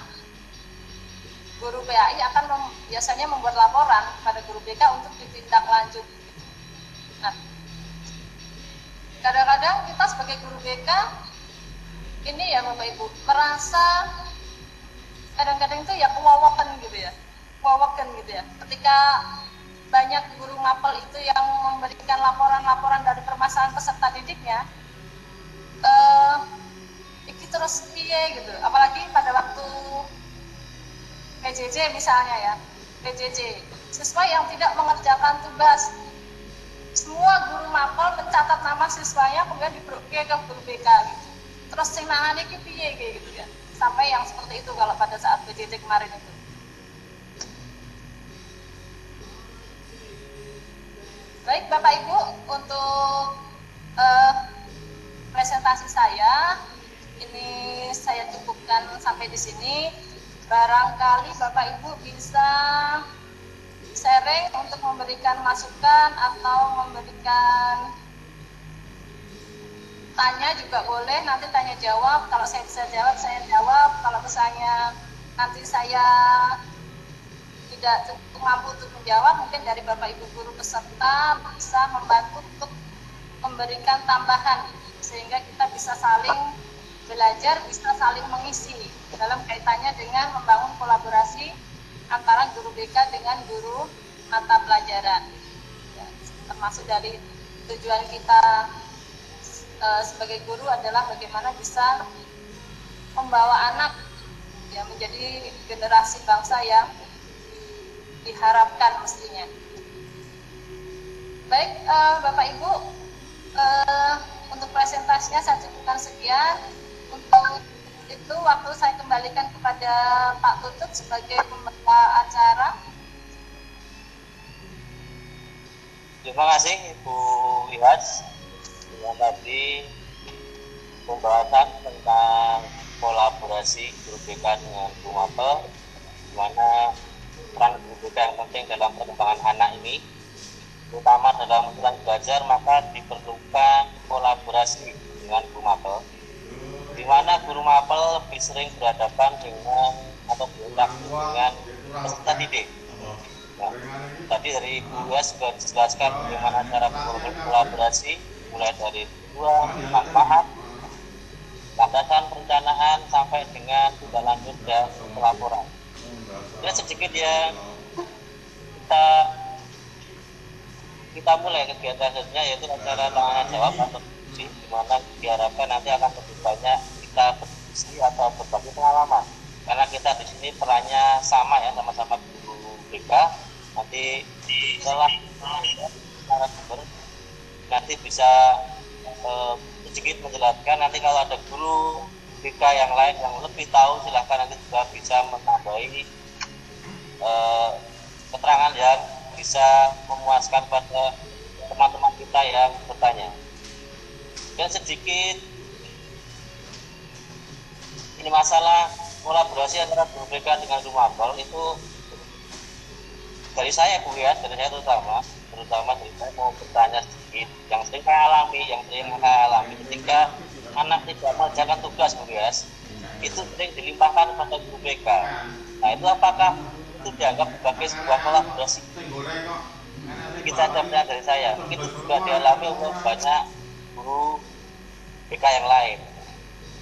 guru PAI akan biasanya membuat laporan pada guru BK untuk ditindaklanjut. Nah, kadang-kadang kita sebagai guru BK ini ya Bapak Ibu merasa kadang-kadang itu ya kewawakan gitu ya, ketika banyak guru mapel itu yang memberikan laporan-laporan dari permasalahan peserta didiknya, iki terus piye gitu. Apalagi pada waktu PJJ misalnya ya, PJJ, siswa yang tidak mengerjakan tugas, semua guru mapel mencatat nama siswanya kemudian dibroke ke guru BK gitu. Terus sing nangane iki piye gitu ya. Sampai yang seperti itu kalau pada saat PJJ kemarin itu. Baik Bapak Ibu, untuk presentasi saya ini saya cukupkan sampai di sini. Barangkali Bapak Ibu bisa sharing untuk memberikan masukan atau memberikan tanya juga boleh, nanti tanya jawab. Kalau saya bisa jawab, saya jawab. Kalau misalnya nanti saya tidak cukup mampu untuk menjawab, mungkin dari Bapak Ibu guru peserta bisa membantu untuk memberikan tambahan sehingga kita bisa saling belajar, bisa saling mengisi dalam kaitannya dengan membangun kolaborasi antara guru BK dengan guru mata pelajaran. Ya, termasuk dari tujuan kita sebagai guru adalah bagaimana bisa membawa anak ya menjadi generasi bangsa yang diharapkan mestinya. Baik Bapak Ibu, untuk presentasinya saya cukupkan sekian. Untuk itu waktu saya kembalikan kepada Pak Tutut sebagai pembuka acara. Terima kasih Ibu Iwas yang tadi pembahasan tentang kolaborasi guru BK dengan guru mapel, di mana peran guru BK yang penting dalam perkembangan anak ini, terutama dalam kegiatan belajar, maka diperlukan kolaborasi dengan guru mapel, di mana guru mapel lebih sering berhadapan dengan atau berinteraksi dengan peserta didik. Nah, tadi dari Bu Iwas juga dijelaskan bagaimana cara berkolaborasi, mulai dari tujuan, manfaat, landasan perencanaan sampai dengan tindak lanjut dan pelaporan. Ya sedikit yang kita mulai kegiatan selanjutnya, yaitu acara tanya jawab atau diskusi, di mana diharapkan nanti akan lebih banyak kita berdiskusi atau berbagi pengalaman, karena kita di sini perannya sama ya, sama-sama guru BK. Nanti setelah narasumber nanti bisa sedikit menjelaskan. Nanti kalau ada guru BK yang lain yang lebih tahu, silahkan nanti juga bisa menambahi keterangan yang bisa memuaskan pada teman-teman kita yang bertanya. Dan sedikit ini masalah kolaborasi antara guru BK dengan guru mapel itu dari saya Bu ya, dari saya terutama dari saya mau bertanya sedikit yang sering saya alami ketika anak tidak mengerjakan tugas Bu ya, itu sering dilimpahkan pada guru BK. Nah itu apakah itu dianggap sebagai sebuah kolaborasi? Kita ada pertanyaan dari saya. Itu juga dialami oleh banyak guru BK yang lain.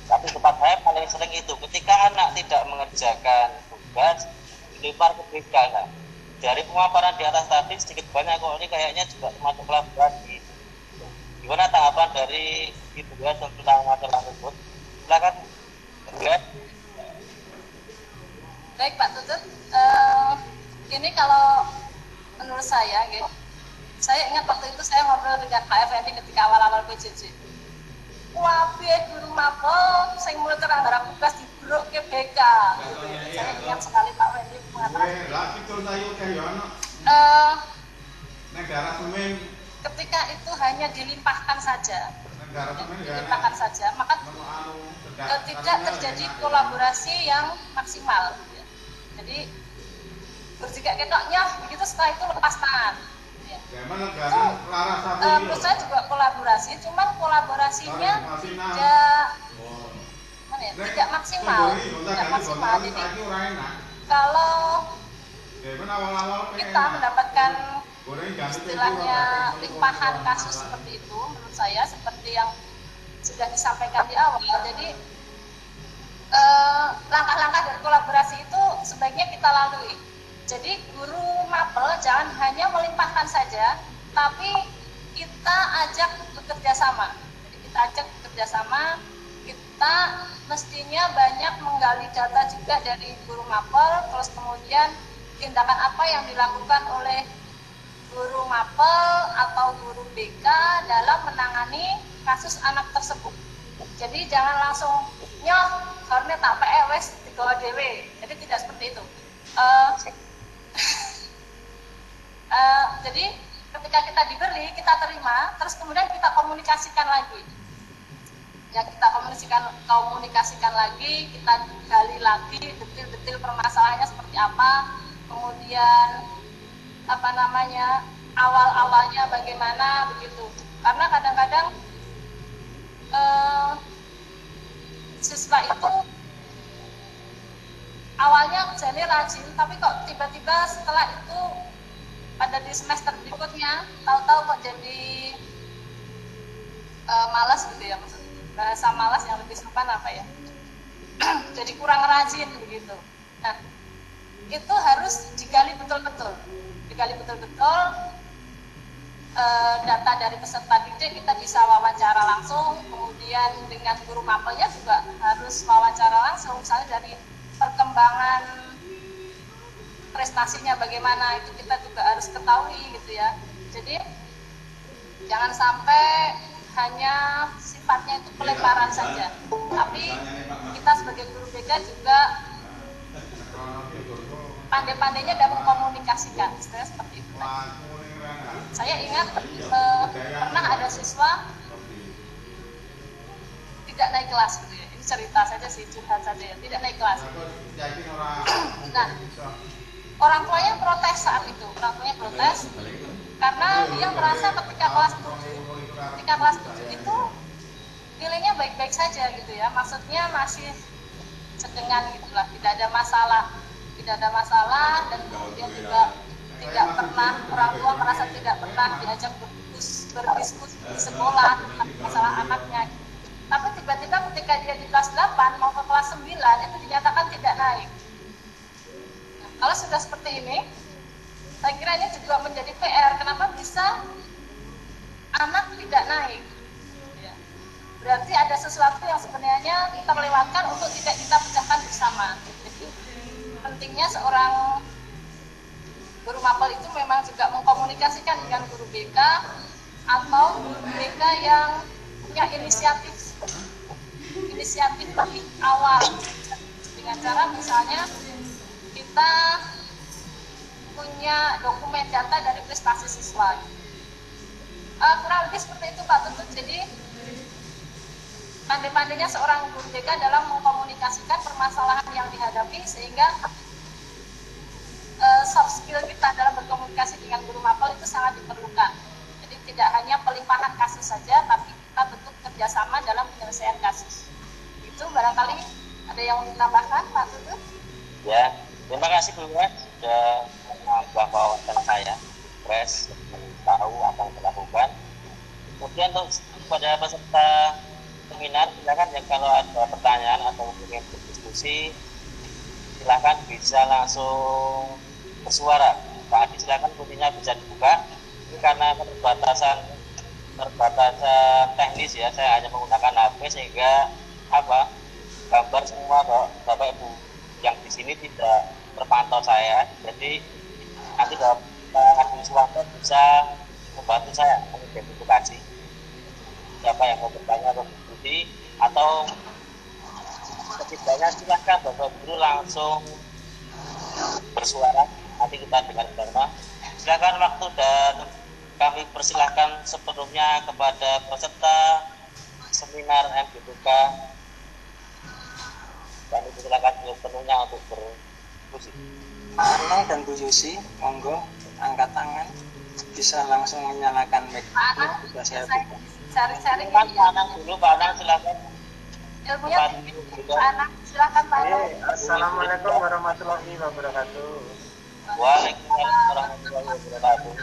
Tapi tempat saya paling sering itu ketika anak tidak mengerjakan tugas dilempar ke BK. Nah, dari pemaparan di atas tadi sedikit banyak kok ini kayaknya juga termasuk kolaborasi. Gimana tanggapan dari Ibu ya tentang masalah tersebut? Silakan. Baik Pak Tutut, ini kalau menurut saya, gitu, saya ingat waktu itu saya ngobrol dengan Pak Effendi ketika awal-awal PJJ. Wabih guru mapel, saya mulai terang darah tugas di grup ke BK. Gitu. Saya ingat sekali Pak Effendi mengatakan. Ketika itu hanya dilimpahkan saja, maka tidak terjadi kolaborasi yang maksimal. Jadi berjika ketoknya begitu, setelah itu lepas tangan. Ya. Itu menurut saya juga kolaborasi, cuman kolaborasinya tidak maksimal. Jadi kalau kita mendapatkan istilahnya limpahan kasus seperti itu, menurut saya seperti yang sudah disampaikan di awal, jadi langkah-langkah dari kolaborasi itu sebaiknya kita lalui. Jadi guru mapel jangan hanya melimpahkan saja, tapi kita ajak bekerja sama. Jadi kita ajak bekerja sama, kita mestinya banyak menggali data juga dari guru mapel, terus kemudian tindakan apa yang dilakukan oleh guru mapel atau guru BK dalam menangani kasus anak tersebut. Jadi jangan langsung nyoh karena tak PWS digawa dewe. Jadi tidak seperti itu. Jadi ketika kita diberi, kita terima, terus kemudian kita komunikasikan lagi. Ya kita komunikasikan lagi, kita gali lagi detil-detil permasalahannya seperti apa, kemudian awal-awalnya bagaimana begitu. Karena kadang-kadang siswa itu awalnya jadi rajin, tapi kok tiba-tiba setelah itu pada di semester berikutnya tahu-tahu kok jadi malas gitu ya, maksudnya bahasa malas yang lebih sopan apa ya, jadi kurang rajin begitu. Nah itu harus digali betul-betul data dari peserta didik kita bisa wawancara langsung, kemudian dengan guru mapelnya juga harus wawancara langsung, misalnya dari perkembangan prestasinya bagaimana itu kita juga harus ketahui gitu ya. Jadi jangan sampai hanya sifatnya itu pelemparan saja, tapi kita sebagai guru BK juga pandai-pandainya dalam mengkomunikasikan, istilahnya seperti itu. Saya ingat pernah ada siswa tidak naik kelas gitu ya. Ini cerita saja sih, curhat saja ya, tidak naik kelas. Nah, orang tuanya protes saat itu, karena dia merasa ketika kelas 7 itu nilainya baik-baik saja gitu ya, maksudnya masih sedengan gitulah, tidak ada masalah, dan kemudian juga tidak pernah, orang tua merasa tidak pernah diajak berdiskusi di sekolah tentang masalah anaknya. Tapi tiba-tiba ketika dia di kelas 8 mau ke kelas 9 itu dinyatakan tidak naik. Nah, kalau sudah seperti ini, saya kira ini juga menjadi PR. Kenapa bisa anak tidak naik? Ya. Berarti ada sesuatu yang sebenarnya kita melewatkan untuk tidak kita pecahkan bersama. Jadi pentingnya seorang guru mapel itu memang juga mengkomunikasikan dengan guru BK atau guru BK yang punya inisiatif lebih awal, dengan cara misalnya kita punya dokumen data dari prestasi siswa. Kurang lebih seperti itu Pak Tutut. Jadi pandai-pandainya seorang guru BK dalam mengkomunikasikan permasalahan yang dihadapi, sehingga soft skill kita dalam berkomunikasi dengan guru mapel itu sangat diperlukan. Jadi tidak hanya pelimpahan kasus saja, tapi kita bentuk kerjasama dalam penyelesaian kasus. Itu barangkali ada yang mau ditambahkan Pak Tutut? Ya, terima kasih Bu Wes sudah menambah wawasan saya, fresh, tahu apa yang dilakukan. Kemudian untuk pada peserta seminar, silakan ya kalau ada pertanyaan atau ingin berdiskusi, silakan bisa langsung bersuara. Pak Adi, silakan kuncinya bisa dibuka. Ini karena keterbatasan teknis ya, saya hanya menggunakan HP sehingga gambar semua Bapak Ibu yang di sini tidak terpantau saya. Jadi nanti Bapak administrator bisa membantu saya mengidentifikasi siapa yang mau bertanya atau berdiskusi, atau setidaknya silakan Bapak Guru langsung bersuara, nanti kita dengar bersama. Silakan waktu, dan kami persilahkan sebelumnya kepada peserta seminar MBPK, kami persilahkan sepenuhnya untuk berdiskusi. Anang dan Bu Yusi, monggo angkat tangan, bisa langsung menyalakan mic. Bisa saya buka. Cari-cari Pak Anang dulu, Pak Anang silakan. ilmunya Pak Anang, silakan Pak Anang. Assalamualaikum warahmatullahi wabarakatuh. Waalaikumsalam warahmatullahi wabarakatuh.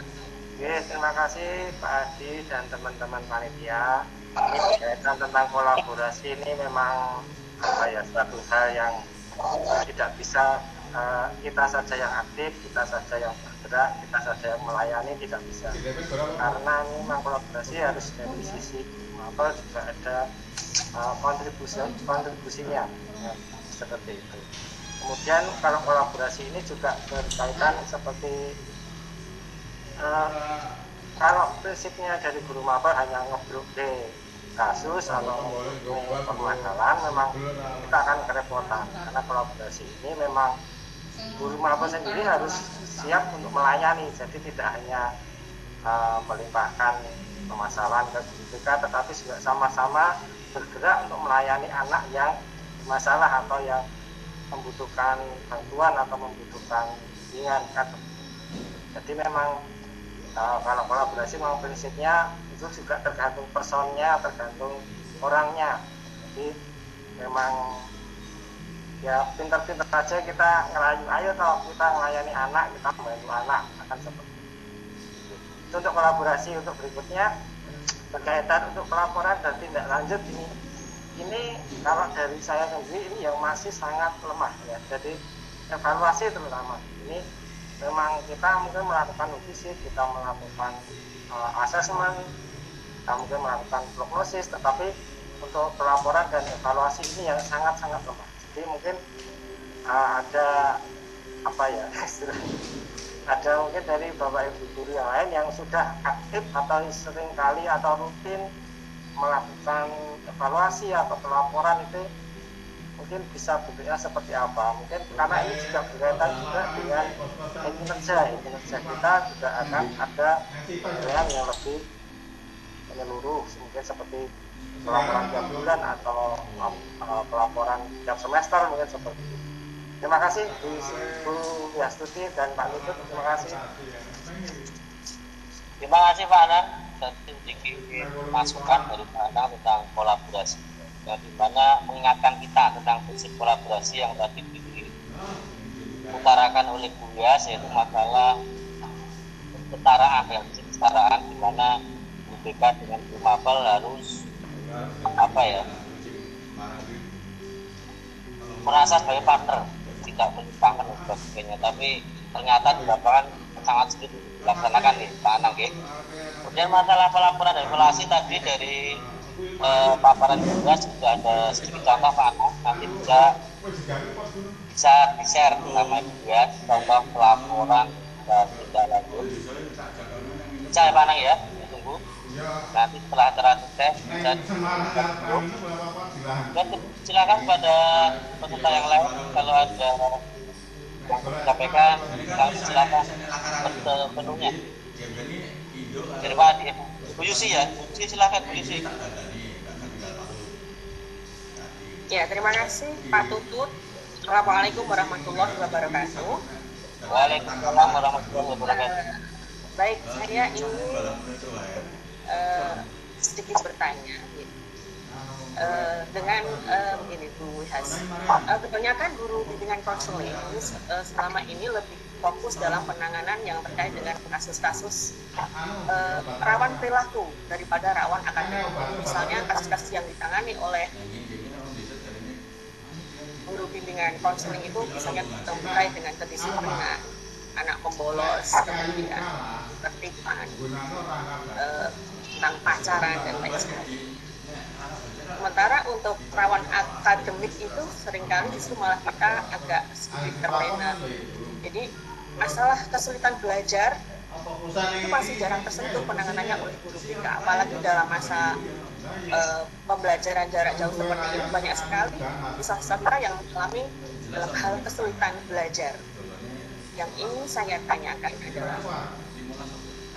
Terima kasih Pak Adi dan teman-teman panitia. Ini berkaitan tentang kolaborasi, ini memang suatu hal yang tidak bisa kita saja yang aktif, kita saja yang bergerak, kita saja yang melayani, tidak bisa. Karena memang kolaborasi harus dari sisi mapel juga ada kontribusinya ya, seperti itu. Kemudian kalau kolaborasi ini juga berkaitan seperti kalau prinsipnya dari guru mapel hanya ngebruk kasus atau permasalahan, memang kita akan kerepotan, karena kolaborasi ini memang guru mapel sendiri harus siap untuk melayani, jadi tidak hanya melimpahkan permasalahan ke guru BK, tetapi juga sama-sama bergerak untuk melayani anak yang bermasalah atau yang membutuhkan bantuan atau membutuhkan bimbingan kan. Jadi memang kalau kolaborasi memang prinsipnya itu juga tergantung personnya, tergantung orangnya. Jadi memang ya pintar-pintar saja kita ngerayu, ayo toh kita melayani anak, kita membantu anak, akan seperti itu. Itu untuk kolaborasi. Untuk berikutnya berkaitan untuk pelaporan dan tindak lanjut ini kalau dari saya sendiri ini yang masih sangat lemah ya. Jadi evaluasi terutama ini memang kita mungkin melakukan visit, kita melakukan asesmen, kita mungkin melakukan prognosis, tetapi untuk pelaporan dan evaluasi ini yang sangat-sangat lemah. Jadi mungkin ada apa ya ada mungkin dari Bapak Ibu guru yang lain yang sudah aktif atau seringkali atau rutin melakukan evaluasi atau pelaporan, itu mungkin bisa bentuknya seperti apa. Mungkin karena ini juga berkaitan juga dengan kinerja kita juga akan ada penilaian yang lebih menyeluruh, mungkin seperti pelaporan tiap bulan atau pelaporan tiap semester, mungkin seperti itu. Terima kasih Bu Yastuti dan Pak Lutut. Terima kasih. Terima kasih Pak Anang, dan sedikit masukan dari Pak Anang tentang kolaborasi, dan dimana mengingatkan kita tentang prinsip kolaborasi yang tadi diutarakan oleh Bu Yas, yaitu masalah kesetaraan, ya, kesetaraan dimana Bu BK dengan Bu Mapel harus merasa sebagai partner, tidak menyimpangkan dan sebagainya. Tapi ternyata di lapangan sangat sulit dilaksanakan nih Pak Anang ya. Kemudian masalah pelaporan dan evaluasi tadi dari paparan juga sudah ada sedikit contoh Pak Anang, nanti bisa di-share sama Ibu ya, contoh pelaporan dan tindak lanjut. Bisa ya Pak Anang ya, tunggu. Nanti setelah acara tes bisa dan silakan pada peserta yang lain kalau ada yang disampaikan silakan penuhnya. Dari Pak Adi, Bu Yusi ya, Bu Yusi silakan Bu Yusi. Ya, terima kasih Pak Tutut. Assalamualaikum warahmatullahi wabarakatuh. Waalaikumsalam warahmatullahi wabarakatuh. Baik, saya ini sedikit bertanya dengan begini Bu Has. Kebanyakan guru bimbingan konseling selama ini lebih fokus dalam penanganan yang terkait dengan kasus-kasus rawan perilaku daripada rawan akademik. Misalnya kasus-kasus yang ditangani oleh guru bimbingan konseling itu misalnya terkait dengan kedisiplinan, anak pembolos, kemudian tertipan, tentang pacaran dan lain sebagainya. Sementara untuk rawan akademik itu seringkali justru malah kita agak sedikit terlena. Jadi masalah kesulitan belajar itu masih jarang tersentuh penanganannya oleh guru BK, apalagi dalam masa pembelajaran jarak jauh seperti ini. Banyak sekali siswa-siswa kita yang mengalami dalam hal kesulitan belajar. Yang ingin saya tanyakan adalah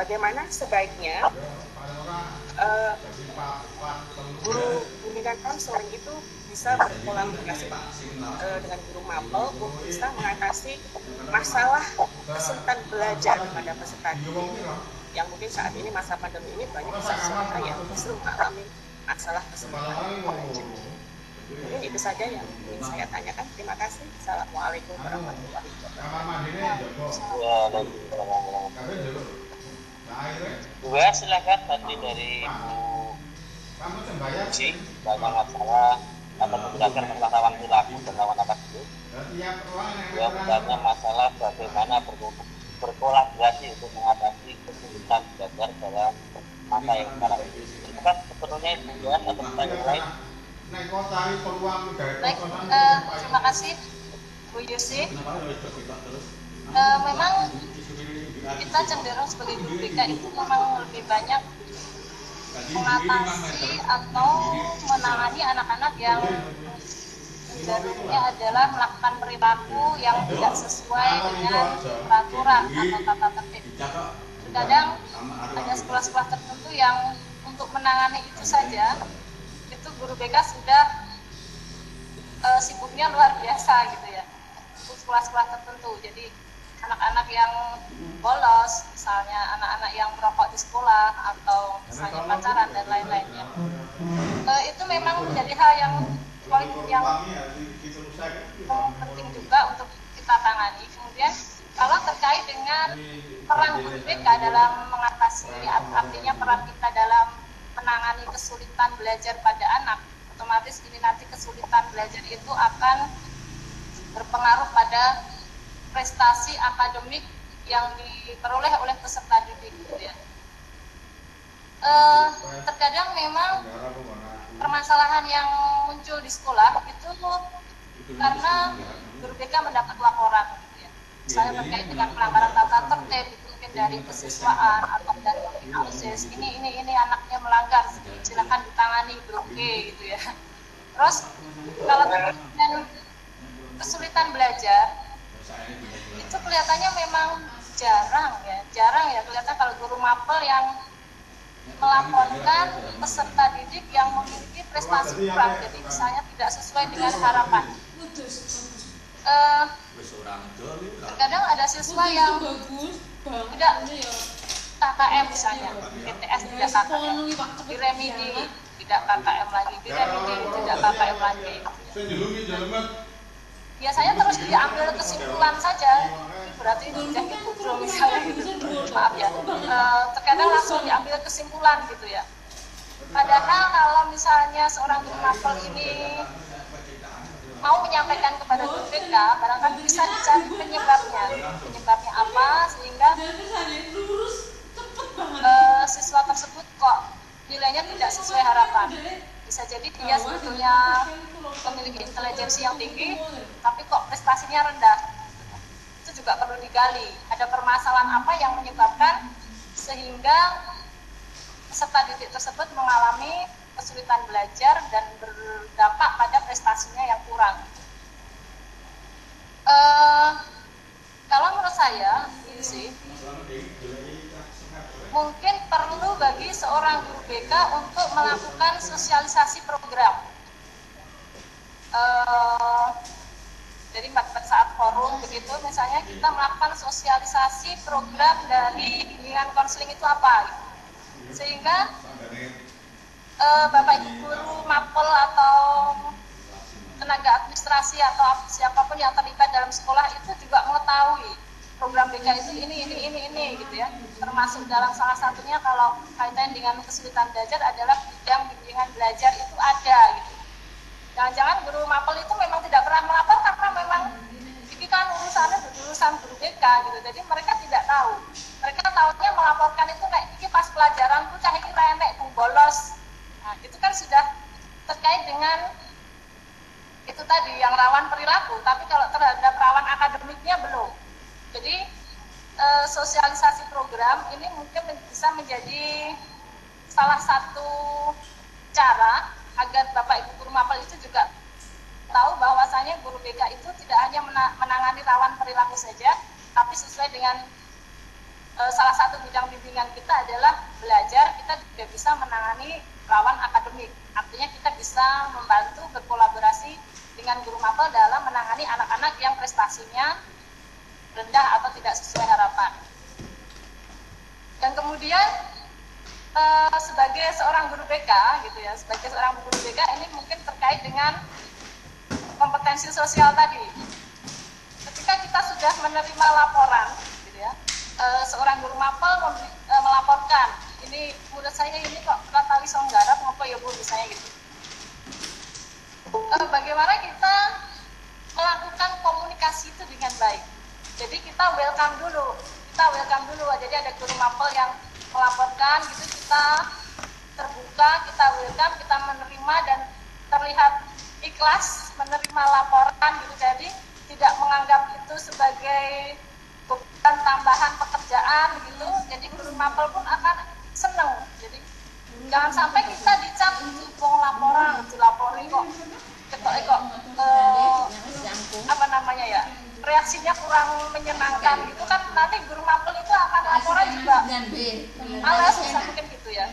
bagaimana sebaiknya guru bimbingan konseling itu bisa berkolaborasi dengan guru mapel untuk bisa mengatasi masalah kesulitan belajar pada peserta didik yang mungkin saat ini masa pandemi ini banyak siswa yang justru mengalami masalah kesulitan belajar. Mungkin itu saja yang ingin saya tanyakan. Terima kasih. Assalamualaikum warahmatullahi wabarakatuh. Bu ya, silakan tadi dari Bu Uci, banyak masalah atau belajar tentang rawan perilaku dan rawan akademik. Ya, bertanya masalah bagaimana berkolaborasi untuk mengatasi kesulitan belajar dalam masa yang sekarang ini. Itu kan sepenuhnya Ibu ya, atau pertanyaan lain. Baik, terima kasih Bu Yusi. Memang kita cenderung sebagai guru BK itu memang lebih banyak mengatasi atau menangani anak-anak yang cenderungnya adalah melakukan perilaku yang tidak sesuai dengan peraturan atau tata tertib. Terkadang ada sekolah-sekolah tertentu yang untuk menangani itu saja, itu guru BK sudah sibuknya luar biasa gitu ya, untuk sekolah-sekolah tertentu. Jadi anak-anak yang bolos, misalnya anak-anak yang merokok di sekolah atau misalnya pacaran dan lain-lainnya, itu memang menjadi hal yang penting juga untuk kita tangani. Kemudian kalau terkait dengan peran guru BK dalam mengatasi, artinya peran kita dalam menangani kesulitan belajar pada anak, otomatis ini nanti kesulitan belajar itu akan berpengaruh pada prestasi akademik yang diperoleh oleh peserta didik gitu ya. Terkadang memang permasalahan yang muncul di sekolah itu karena guru BK mendapat laporan gitu ya. Misalnya terkait dengan pelanggaran tata tertib, itu mungkin dari kesiswaan atau dari OSIS, ini anaknya melanggar, silakan ditangani bloke gitu ya. Terus kalau dengan kesulitan belajar itu kelihatannya memang jarang ya kelihatan kalau guru mapel yang melaporkan peserta didik yang memiliki prestasi kurang, jadi misalnya tidak sesuai dengan harapan. Terkadang ada siswa yang tidak KKM misalnya, PTS tidak KKM, di remedi tidak KKM lagi, di remedi tidak KKM lagi. Biasanya terus diambil kesimpulan saja, berarti tidak gitu misalnya gitu. Maaf ya, terkadang langsung diambil kesimpulan gitu ya. Padahal kalau misalnya seorang guru mapel ini mau menyampaikan kepada guru BK, barangkali bisa dicari penyebabnya apa sehingga siswa tersebut kok nilainya tidak sesuai harapan. Bisa jadi dia sebetulnya memiliki intelijensi yang tinggi, tapi kok prestasinya rendah. Itu juga perlu digali. Ada permasalahan apa yang menyebabkan sehingga peserta didik tersebut mengalami kesulitan belajar dan berdampak pada prestasinya yang kurang. Kalau menurut saya, ini sih, mungkin perlu bagi seorang guru BK untuk melakukan sosialisasi program. Jadi pada saat forum begitu, misalnya kita melakukan sosialisasi program dari bimbingan konseling itu apa, gitu. Sehingga Bapak Ibu guru mapel atau tenaga administrasi atau siapapun yang terlibat dalam sekolah itu juga mengetahui program BK itu ini gitu ya. Termasuk dalam salah satunya kalau kaitan dengan kesulitan belajar adalah bidang bimbingan belajar itu ada gitu. Jangan-jangan guru mapel itu memang tidak pernah melapor karena memang ini kan urusan guru BK gitu. Jadi mereka tidak tahu. Mereka tahunya melaporkan itu kayak ini pas pelajaran tuh cah ini renek bolos. Nah, itu kan sudah terkait dengan itu tadi yang rawan perilaku, tapi kalau terhadap rawan akademiknya belum. Jadi sosialisasi program ini mungkin bisa menjadi salah satu cara agar Bapak Ibu guru mapel itu juga tahu bahwasanya guru BK itu tidak hanya menangani rawan perilaku saja, tapi sesuai dengan salah satu bidang bimbingan kita adalah belajar, kita juga bisa menangani rawan akademik. Artinya kita bisa membantu berkolaborasi dengan guru mapel dalam menangani anak-anak yang prestasinya rendah atau tidak sesuai harapan. Dan kemudian sebagai seorang guru BK gitu ya, sebagai seorang guru BK ini mungkin terkait dengan kompetensi sosial tadi. Ketika kita sudah menerima laporan gitu ya, seorang guru mapel melaporkan, ini murid saya ini kok tali songgarap ngopo ya Bu, misalnya gitu. Bagaimana kita melakukan komunikasi itu dengan baik. Jadi kita welcome dulu. Jadi ada guru mapel yang melaporkan gitu, kita terbuka, kita welcome, kita menerima dan terlihat ikhlas menerima laporan gitu, jadi tidak menganggap itu sebagai beban tambahan pekerjaan gitu, jadi guru mapel pun akan seneng. Jadi jangan sampai kita dicap wong laporan dilapori kok apa namanya ya, reaksinya kurang menyenangkan gitu kan, nanti guru mapel itu akan laporan juga malas, bisa mungkin gitu ya.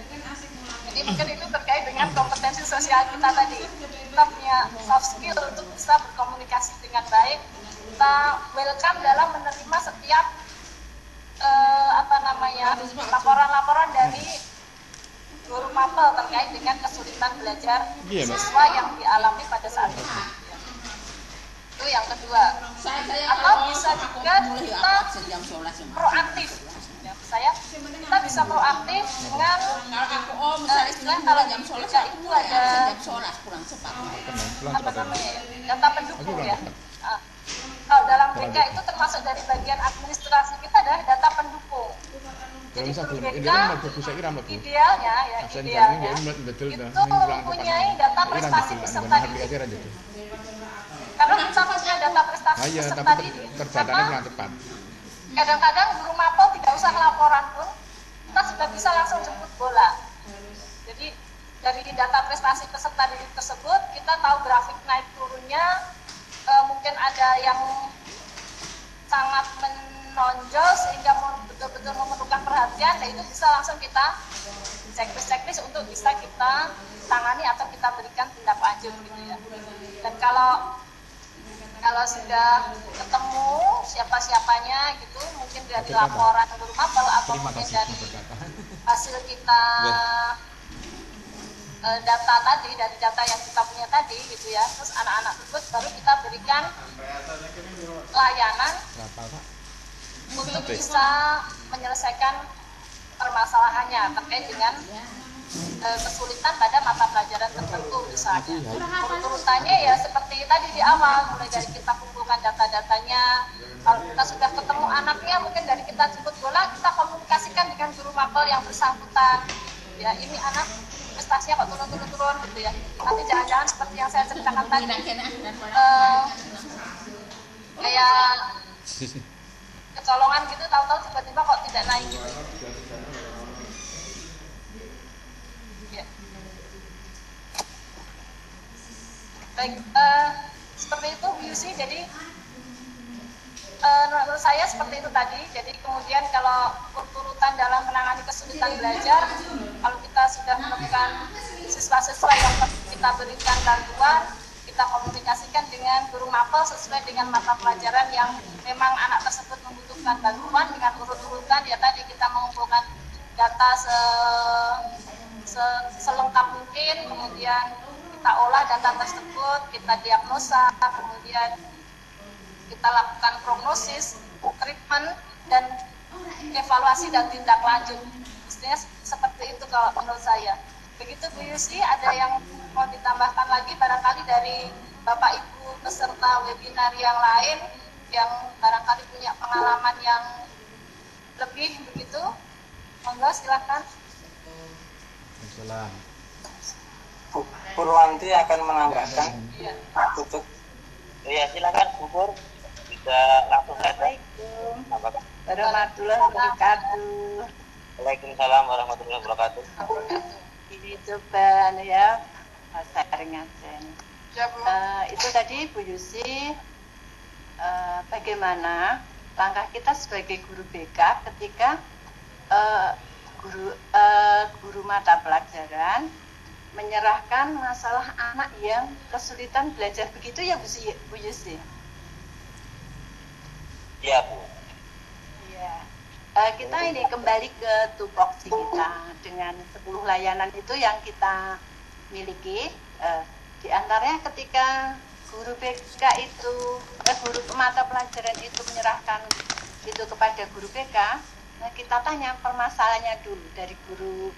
Jadi mungkin itu terkait dengan kompetensi sosial kita tadi, kita punya soft skill untuk bisa berkomunikasi dengan baik, kita welcome dalam menerima setiap laporan-laporan dari guru mapel terkait dengan kesulitan belajar siswa yang dialami pada saat itu. Itu yang kedua. Atau bisa juga kita proaktif. Ya, kita bisa proaktif dengan istilah kalau di BK itu ada apa namanya ya, data pendukung ya. Kalau dalam BK itu termasuk dari bagian administrasi kita adalah data pendukung. Jadi guru BK idealnya itu mempunyai data prestasi peserta didik. Karena kita punya data prestasi peserta didik, maka kadang-kadang guru mapel tidak usah laporan pun kita sudah bisa langsung jemput bola. Jadi dari data prestasi peserta didik tersebut kita tahu grafik naik turunnya, mungkin ada yang sangat menonjol sehingga betul-betul memerlukan perhatian, dan itu bisa langsung kita checklist untuk bisa kita tangani atau kita berikan tindak lanjut gitu ya. Dan kalau sudah ketemu siapa-siapanya gitu, mungkin dari laporan guru mapel atau mungkin dari hasil kita data tadi, dari data yang kita punya tadi gitu ya, terus anak-anak tersebut baru kita berikan layanan untuk bisa menyelesaikan permasalahannya terkait dengan kesulitan pada mata pelajaran tertentu misalnya. Urutannya ya seperti tadi di awal, mulai dari kita kumpulkan data-datanya, kalau kita sudah ketemu anaknya, mungkin dari kita jemput bola, kita komunikasikan dengan guru mapel yang bersangkutan. Ya ini anak prestasinya kok turun gitu ya. Nanti jangan-jangan seperti yang saya ceritakan tadi, kayak kecolongan gitu, tahu-tahu tiba-tiba kok tidak naik gitu. Ya. Baik, seperti itu Bu Yusi. Jadi menurut saya seperti itu tadi. Jadi kemudian kalau urutan dalam menangani kesulitan belajar, kalau kita sudah menemukan siswa-siswa yang kita berikan bantuan, kita komunikasikan dengan guru mapel sesuai dengan mata pelajaran yang memang anak tersebut membutuhkan bantuan dengan urut-urutan. Ya tadi kita mengumpulkan data selengkap mungkin, kemudian kita olah data tersebut, kita diagnosa, kemudian kita lakukan prognosis, treatment, dan evaluasi dan tindak lanjut. Mestinya seperti itu kalau menurut saya. Begitu Bu Yusi, ada yang mau ditambahkan lagi barangkali dari Bapak Ibu peserta webinar yang lain yang barangkali punya pengalaman yang lebih begitu? Monggo silakan. Bu Purwanti akan menambahkan. Tutup. Ya silakan Bu Pur, bisa langsung saja. Assalamualaikum warahmatullahi wabarakatuh. Waalaikumsalam warahmatullahi wabarakatuh. Ini coba ya sharing aja. Itu tadi Bu Yusi, bagaimana langkah kita sebagai guru BK ketika guru mata pelajaran menyerahkan masalah anak yang kesulitan belajar, begitu ya Bu Yusi? Iya Bu. Iya. Kita ini kembali ke tupoksi kita dengan 10 layanan itu yang kita miliki. Di antaranya ketika guru BK itu, guru mata pelajaran itu menyerahkan itu kepada guru BK, nah kita tanya permasalahannya dulu dari guru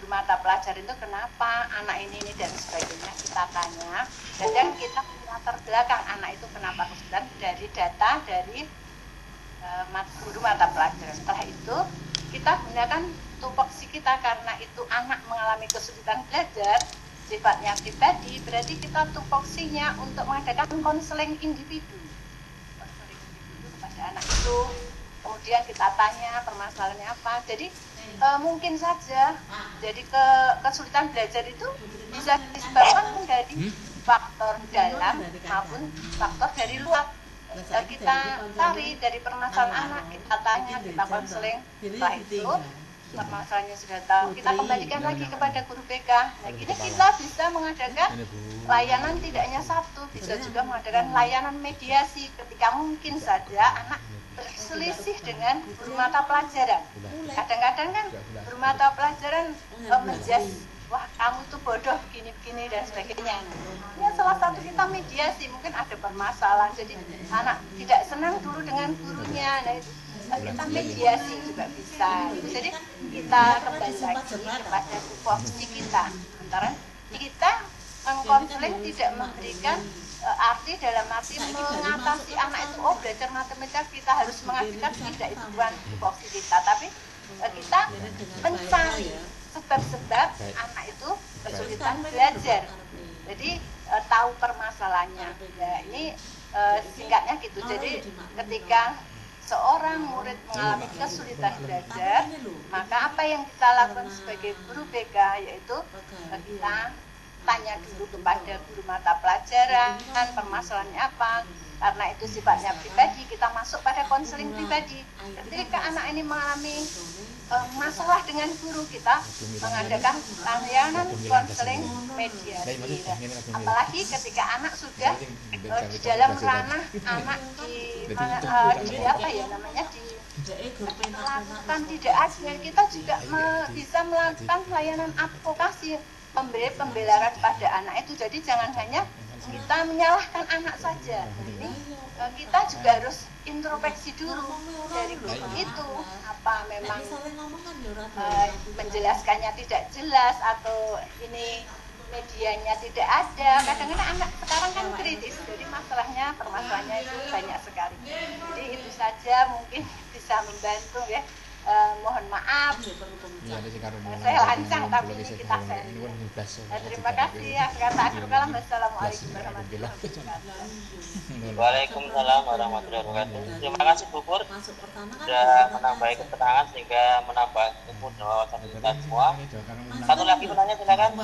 mata pelajaran itu, kenapa anak ini dan sebagainya kita tanya, dan kita latar belakang anak itu kenapa kesulitan dari data dari guru mata pelajaran. Setelah itu kita gunakan tupoksi kita, karena itu anak mengalami kesulitan belajar, sifatnya pribadi, berarti kita tupoksinya untuk mengadakan konseling individu kepada anak itu. Kemudian kita tanya permasalahannya apa. Jadi mungkin saja jadi kesulitan belajar itu bisa disebabkan dari faktor dalam maupun faktor dari luar. Kita cari dari permasalahan anak, kita tanya, kita konseling. Setelah itu permasalahannya sudah tahu, kita kembalikan lagi kepada guru BK. Nah, ini kita bisa mengadakan layanan tidak hanya satu, bisa juga mengadakan layanan mediasi ketika mungkin saja anak berselisih dengan guru mata pelajaran. Kadang-kadang kan guru mata pelajaran menjas, wah kamu tuh bodoh begini-begini dan sebagainya. Ya salah satu kita mediasi, mungkin ada permasalahan, jadi anak tidak senang dulu dengan gurunya. Nah, itu kita mediasi juga bisa. Jadi kita kembali lagi kepada tupoksi kita. Antara kita mengkonseling tidak memberikan arti dalam arti mengatasi anak itu, oh belajar matematika kita harus mengajarkan, tidak, itu bukan tupoksi kita, tapi kita mencari sebab-sebab anak itu kesulitan belajar. Jadi tahu permasalahannya. Ya, ini singkatnya gitu. Jadi ketika seorang murid mengalami kesulitan belajar, maka apa yang kita lakukan sebagai guru BK yaitu kita tanya dulu kepada guru mata pelajaran permasalahannya apa. Karena itu sifatnya pribadi, kita masuk pada konseling pribadi. Ketika anak ini mengalami masalah dengan guru, kita mengadakan layanan konseling mediasi. Apalagi ketika anak sudah di dalam ranah anak di apa ya namanya, di melakukan tidak adil, kita juga bisa melakukan layanan advokasi, memberi pembelaan pada anak itu. Jadi jangan hanya kita menyalahkan anak saja. Ini kita juga harus introspeksi dulu dari guru itu, apa memang menjelaskannya tidak jelas atau ini medianya tidak ada. Kadang-kadang anak sekarang kan kritis, jadi permasalahannya itu banyak sekali. Jadi itu saja mungkin bisa membantu ya. Mohon maaf saya lancang tapi ini kita sharing. Terima kasih ya. Assalamualaikum warahmatullahi wabarakatuh. Waalaikumsalam warahmatullahi wabarakatuh. Terima kasih Bu Pur sudah menambah keterangan sehingga menambah ilmu dan wawasan kita semua. Satu lagi penanya silakan.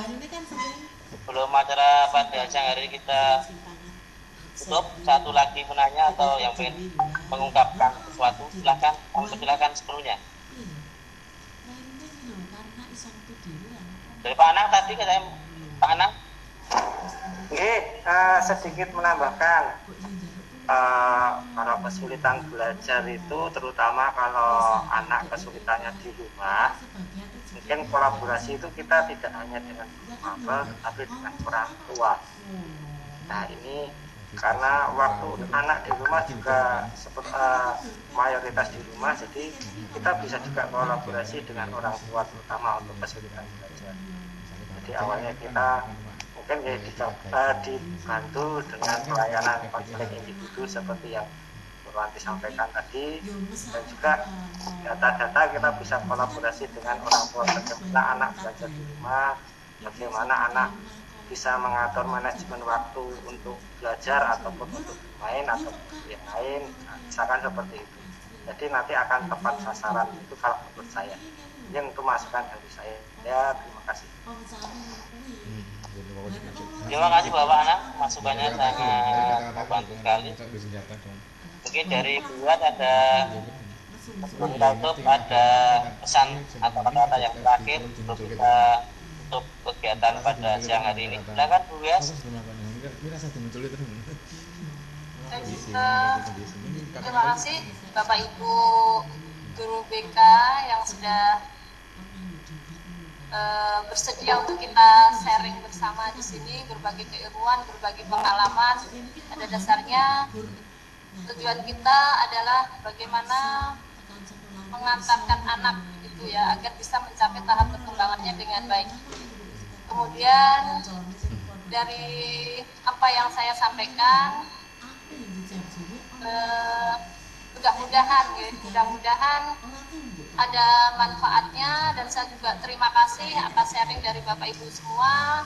Sebelum acara pada siang hari ini kita tutup, satu lagi penanya atau yang ingin mengungkapkan sesuatu silakan, silakan sepenuhnya. Dari Pak Anang tadi katanya Pak Anang. Sedikit menambahkan, kalau kesulitan belajar itu terutama kalau anak kesulitannya di rumah, mungkin kolaborasi itu kita tidak hanya dengan guru mapel tapi dengan orang tua. Nah ini karena waktu anak di rumah juga mayoritas di rumah, jadi kita bisa juga kolaborasi dengan orang tua terutama untuk kesulitan belajar. Jadi awalnya kita mungkin ya dibantu dengan pelayanan konseling individu seperti yang Bu Wanti sampaikan tadi, dan juga data-data kita bisa kolaborasi dengan orang tua bagaimana anak belajar di rumah, bagaimana anak bisa mengatur manajemen waktu untuk belajar ataupun untuk bermain atau yang lain, misalkan seperti itu. Jadi nanti akan tepat sasaran, itu kalau menurut saya. Ini untuk masukan dari saya. Ya, terima kasih. Terima kasih Bapak Anang, masukannya sangat membantu sekali. Mungkin dari buat ada untuk ada pesan atau kata-kata yang terakhir untuk kita untuk kegiatan pada siang hari ini. Silakan Bu Wias. Terima kasih Bapak Ibu Guru BK yang sudah bersedia untuk kita sharing bersama di sini, berbagi keilmuan, berbagi pengalaman. Pada dasarnya tujuan kita adalah bagaimana mengantarkan anak itu ya agar bisa mencapai tahap perkembangannya dengan baik. Kemudian dari apa yang saya sampaikan, mudah-mudahan ada manfaatnya, dan saya juga terima kasih atas sharing dari Bapak Ibu semua.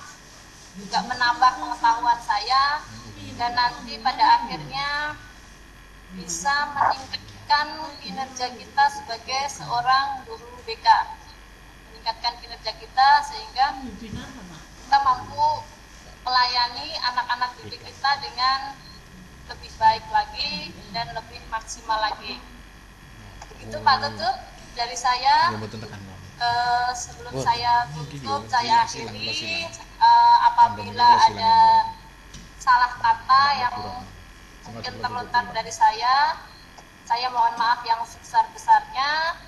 juga menambah pengetahuan saya, dan nanti pada akhirnya bisa meningkatkan kinerja kita sebagai seorang guru BK, meningkatkan kinerja kita sehingga kita mampu melayani anak-anak didik kita dengan lebih baik lagi dan lebih maksimal lagi. Begitu Pak Tutut dari saya. Sebelum saya tutup, saya akhiri, apabila ada salah kata yang mungkin terlontar dari saya mohon maaf yang sebesar-besarnya.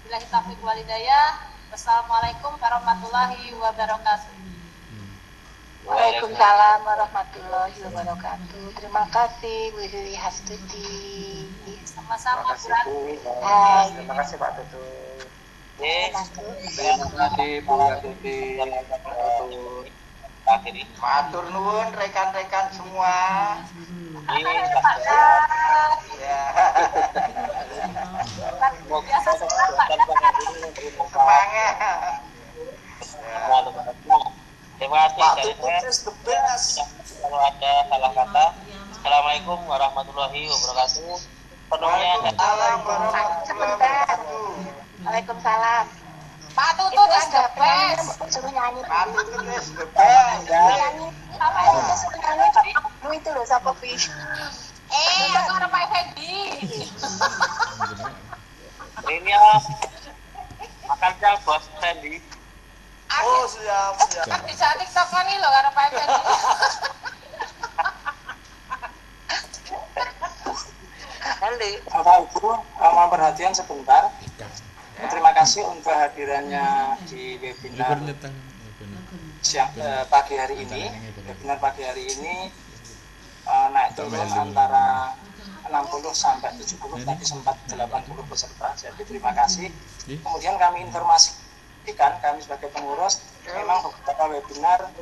Billahi taufiq wal hidayah. Wassalamualaikum warahmatullahi wabarakatuh. Waalaikumsalam warahmatullahi wabarakatuh. Terima kasih Bu Dwi Hastuti. Sama-sama Bu Rati. Terima kasih Pak Tutut. Terima kasih Bu Hastuti. Akhiri. Matur nuwun rekan-rekan semua. Ya. Biasa Semangat. Terima kasih kalau ada salah kata. Assalamualaikum warahmatullahi wabarakatuh. Penuhnya Waalaikumsalam. Pak Tutut the best. Suruh nyanyi. Pak Tutut is the best. Nyanyi. Apa itu suruh nyanyi? Lu itu loh siapa Pi? Aku ada Pak Fendi. ini ya makan siang bos Fendi. Oh siap. Bisa TikTok nih loh karena Pak Fendi. Nanti Bapak Ibu mohon perhatian sebentar. Terima kasih untuk kehadirannya di webinar pagi hari ini. Webinar pagi hari ini naik turun antara 60 sampai 70, tadi sempat 80 peserta. Jadi terima kasih. Kemudian kami informasikan, kami sebagai pengurus, memang beberapa webinar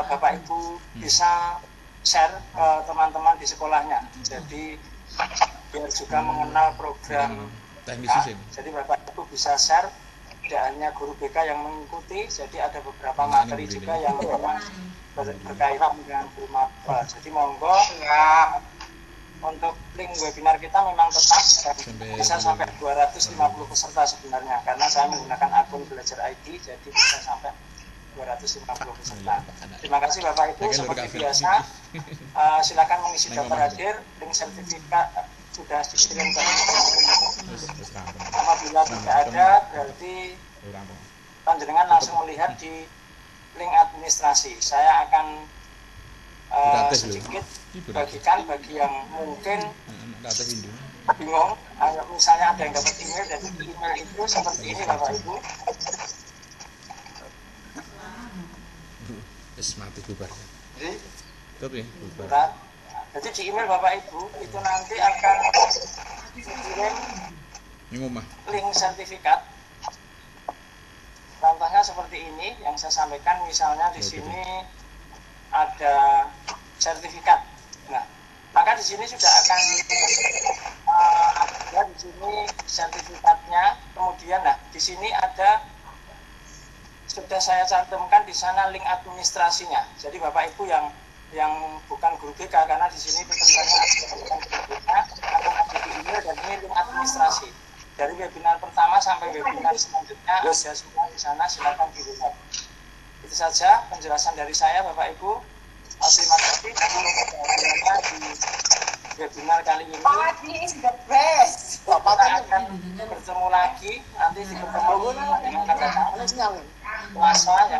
Bapak Ibu bisa share ke teman-teman di sekolahnya. Jadi biar juga mengenal program BK. Jadi Bapak Ibu bisa share, tidak hanya guru BK yang mengikuti, jadi ada beberapa materi juga yang memang berkaitan dengan guru maba. Jadi monggo ya, untuk link webinar kita memang tetap bisa sampai 250 peserta sebenarnya, karena saya menggunakan akun Belajar ID, jadi bisa sampai 250 peserta. Terima kasih Bapak Ibu, seperti biasa silakan mengisi daftar hadir, link sertifikat sudah dikirim ke apabila tidak ada berarti panjenengan langsung melihat di link administrasi. Saya akan sedikit bagikan bagi yang mungkin bingung, misalnya ada yang dapat email, jadi email itu seperti ini Bapak Ibu. Mati bubar. Bubar. Jadi di email Bapak Ibu itu nanti akan dikirim link sertifikat. Contohnya seperti ini yang saya sampaikan, misalnya di sini ada sertifikat. Nah, maka di sini sudah akan ada di sini sertifikatnya. Kemudian, nah di sini ada sudah saya cantumkan di sana link administrasinya. Jadi Bapak Ibu yang bukan guru BK, karena di sini pesertanya bukan guru BK, akan ada di email dan ini link administrasi. Dari webinar pertama sampai webinar selanjutnya ada semua di sana, silakan dilihat. Itu saja penjelasan dari saya Bapak Ibu. Terima kasih di webinar kali ini. Kita akan bertemu lagi nanti di pertemuan dengan kata puasa yang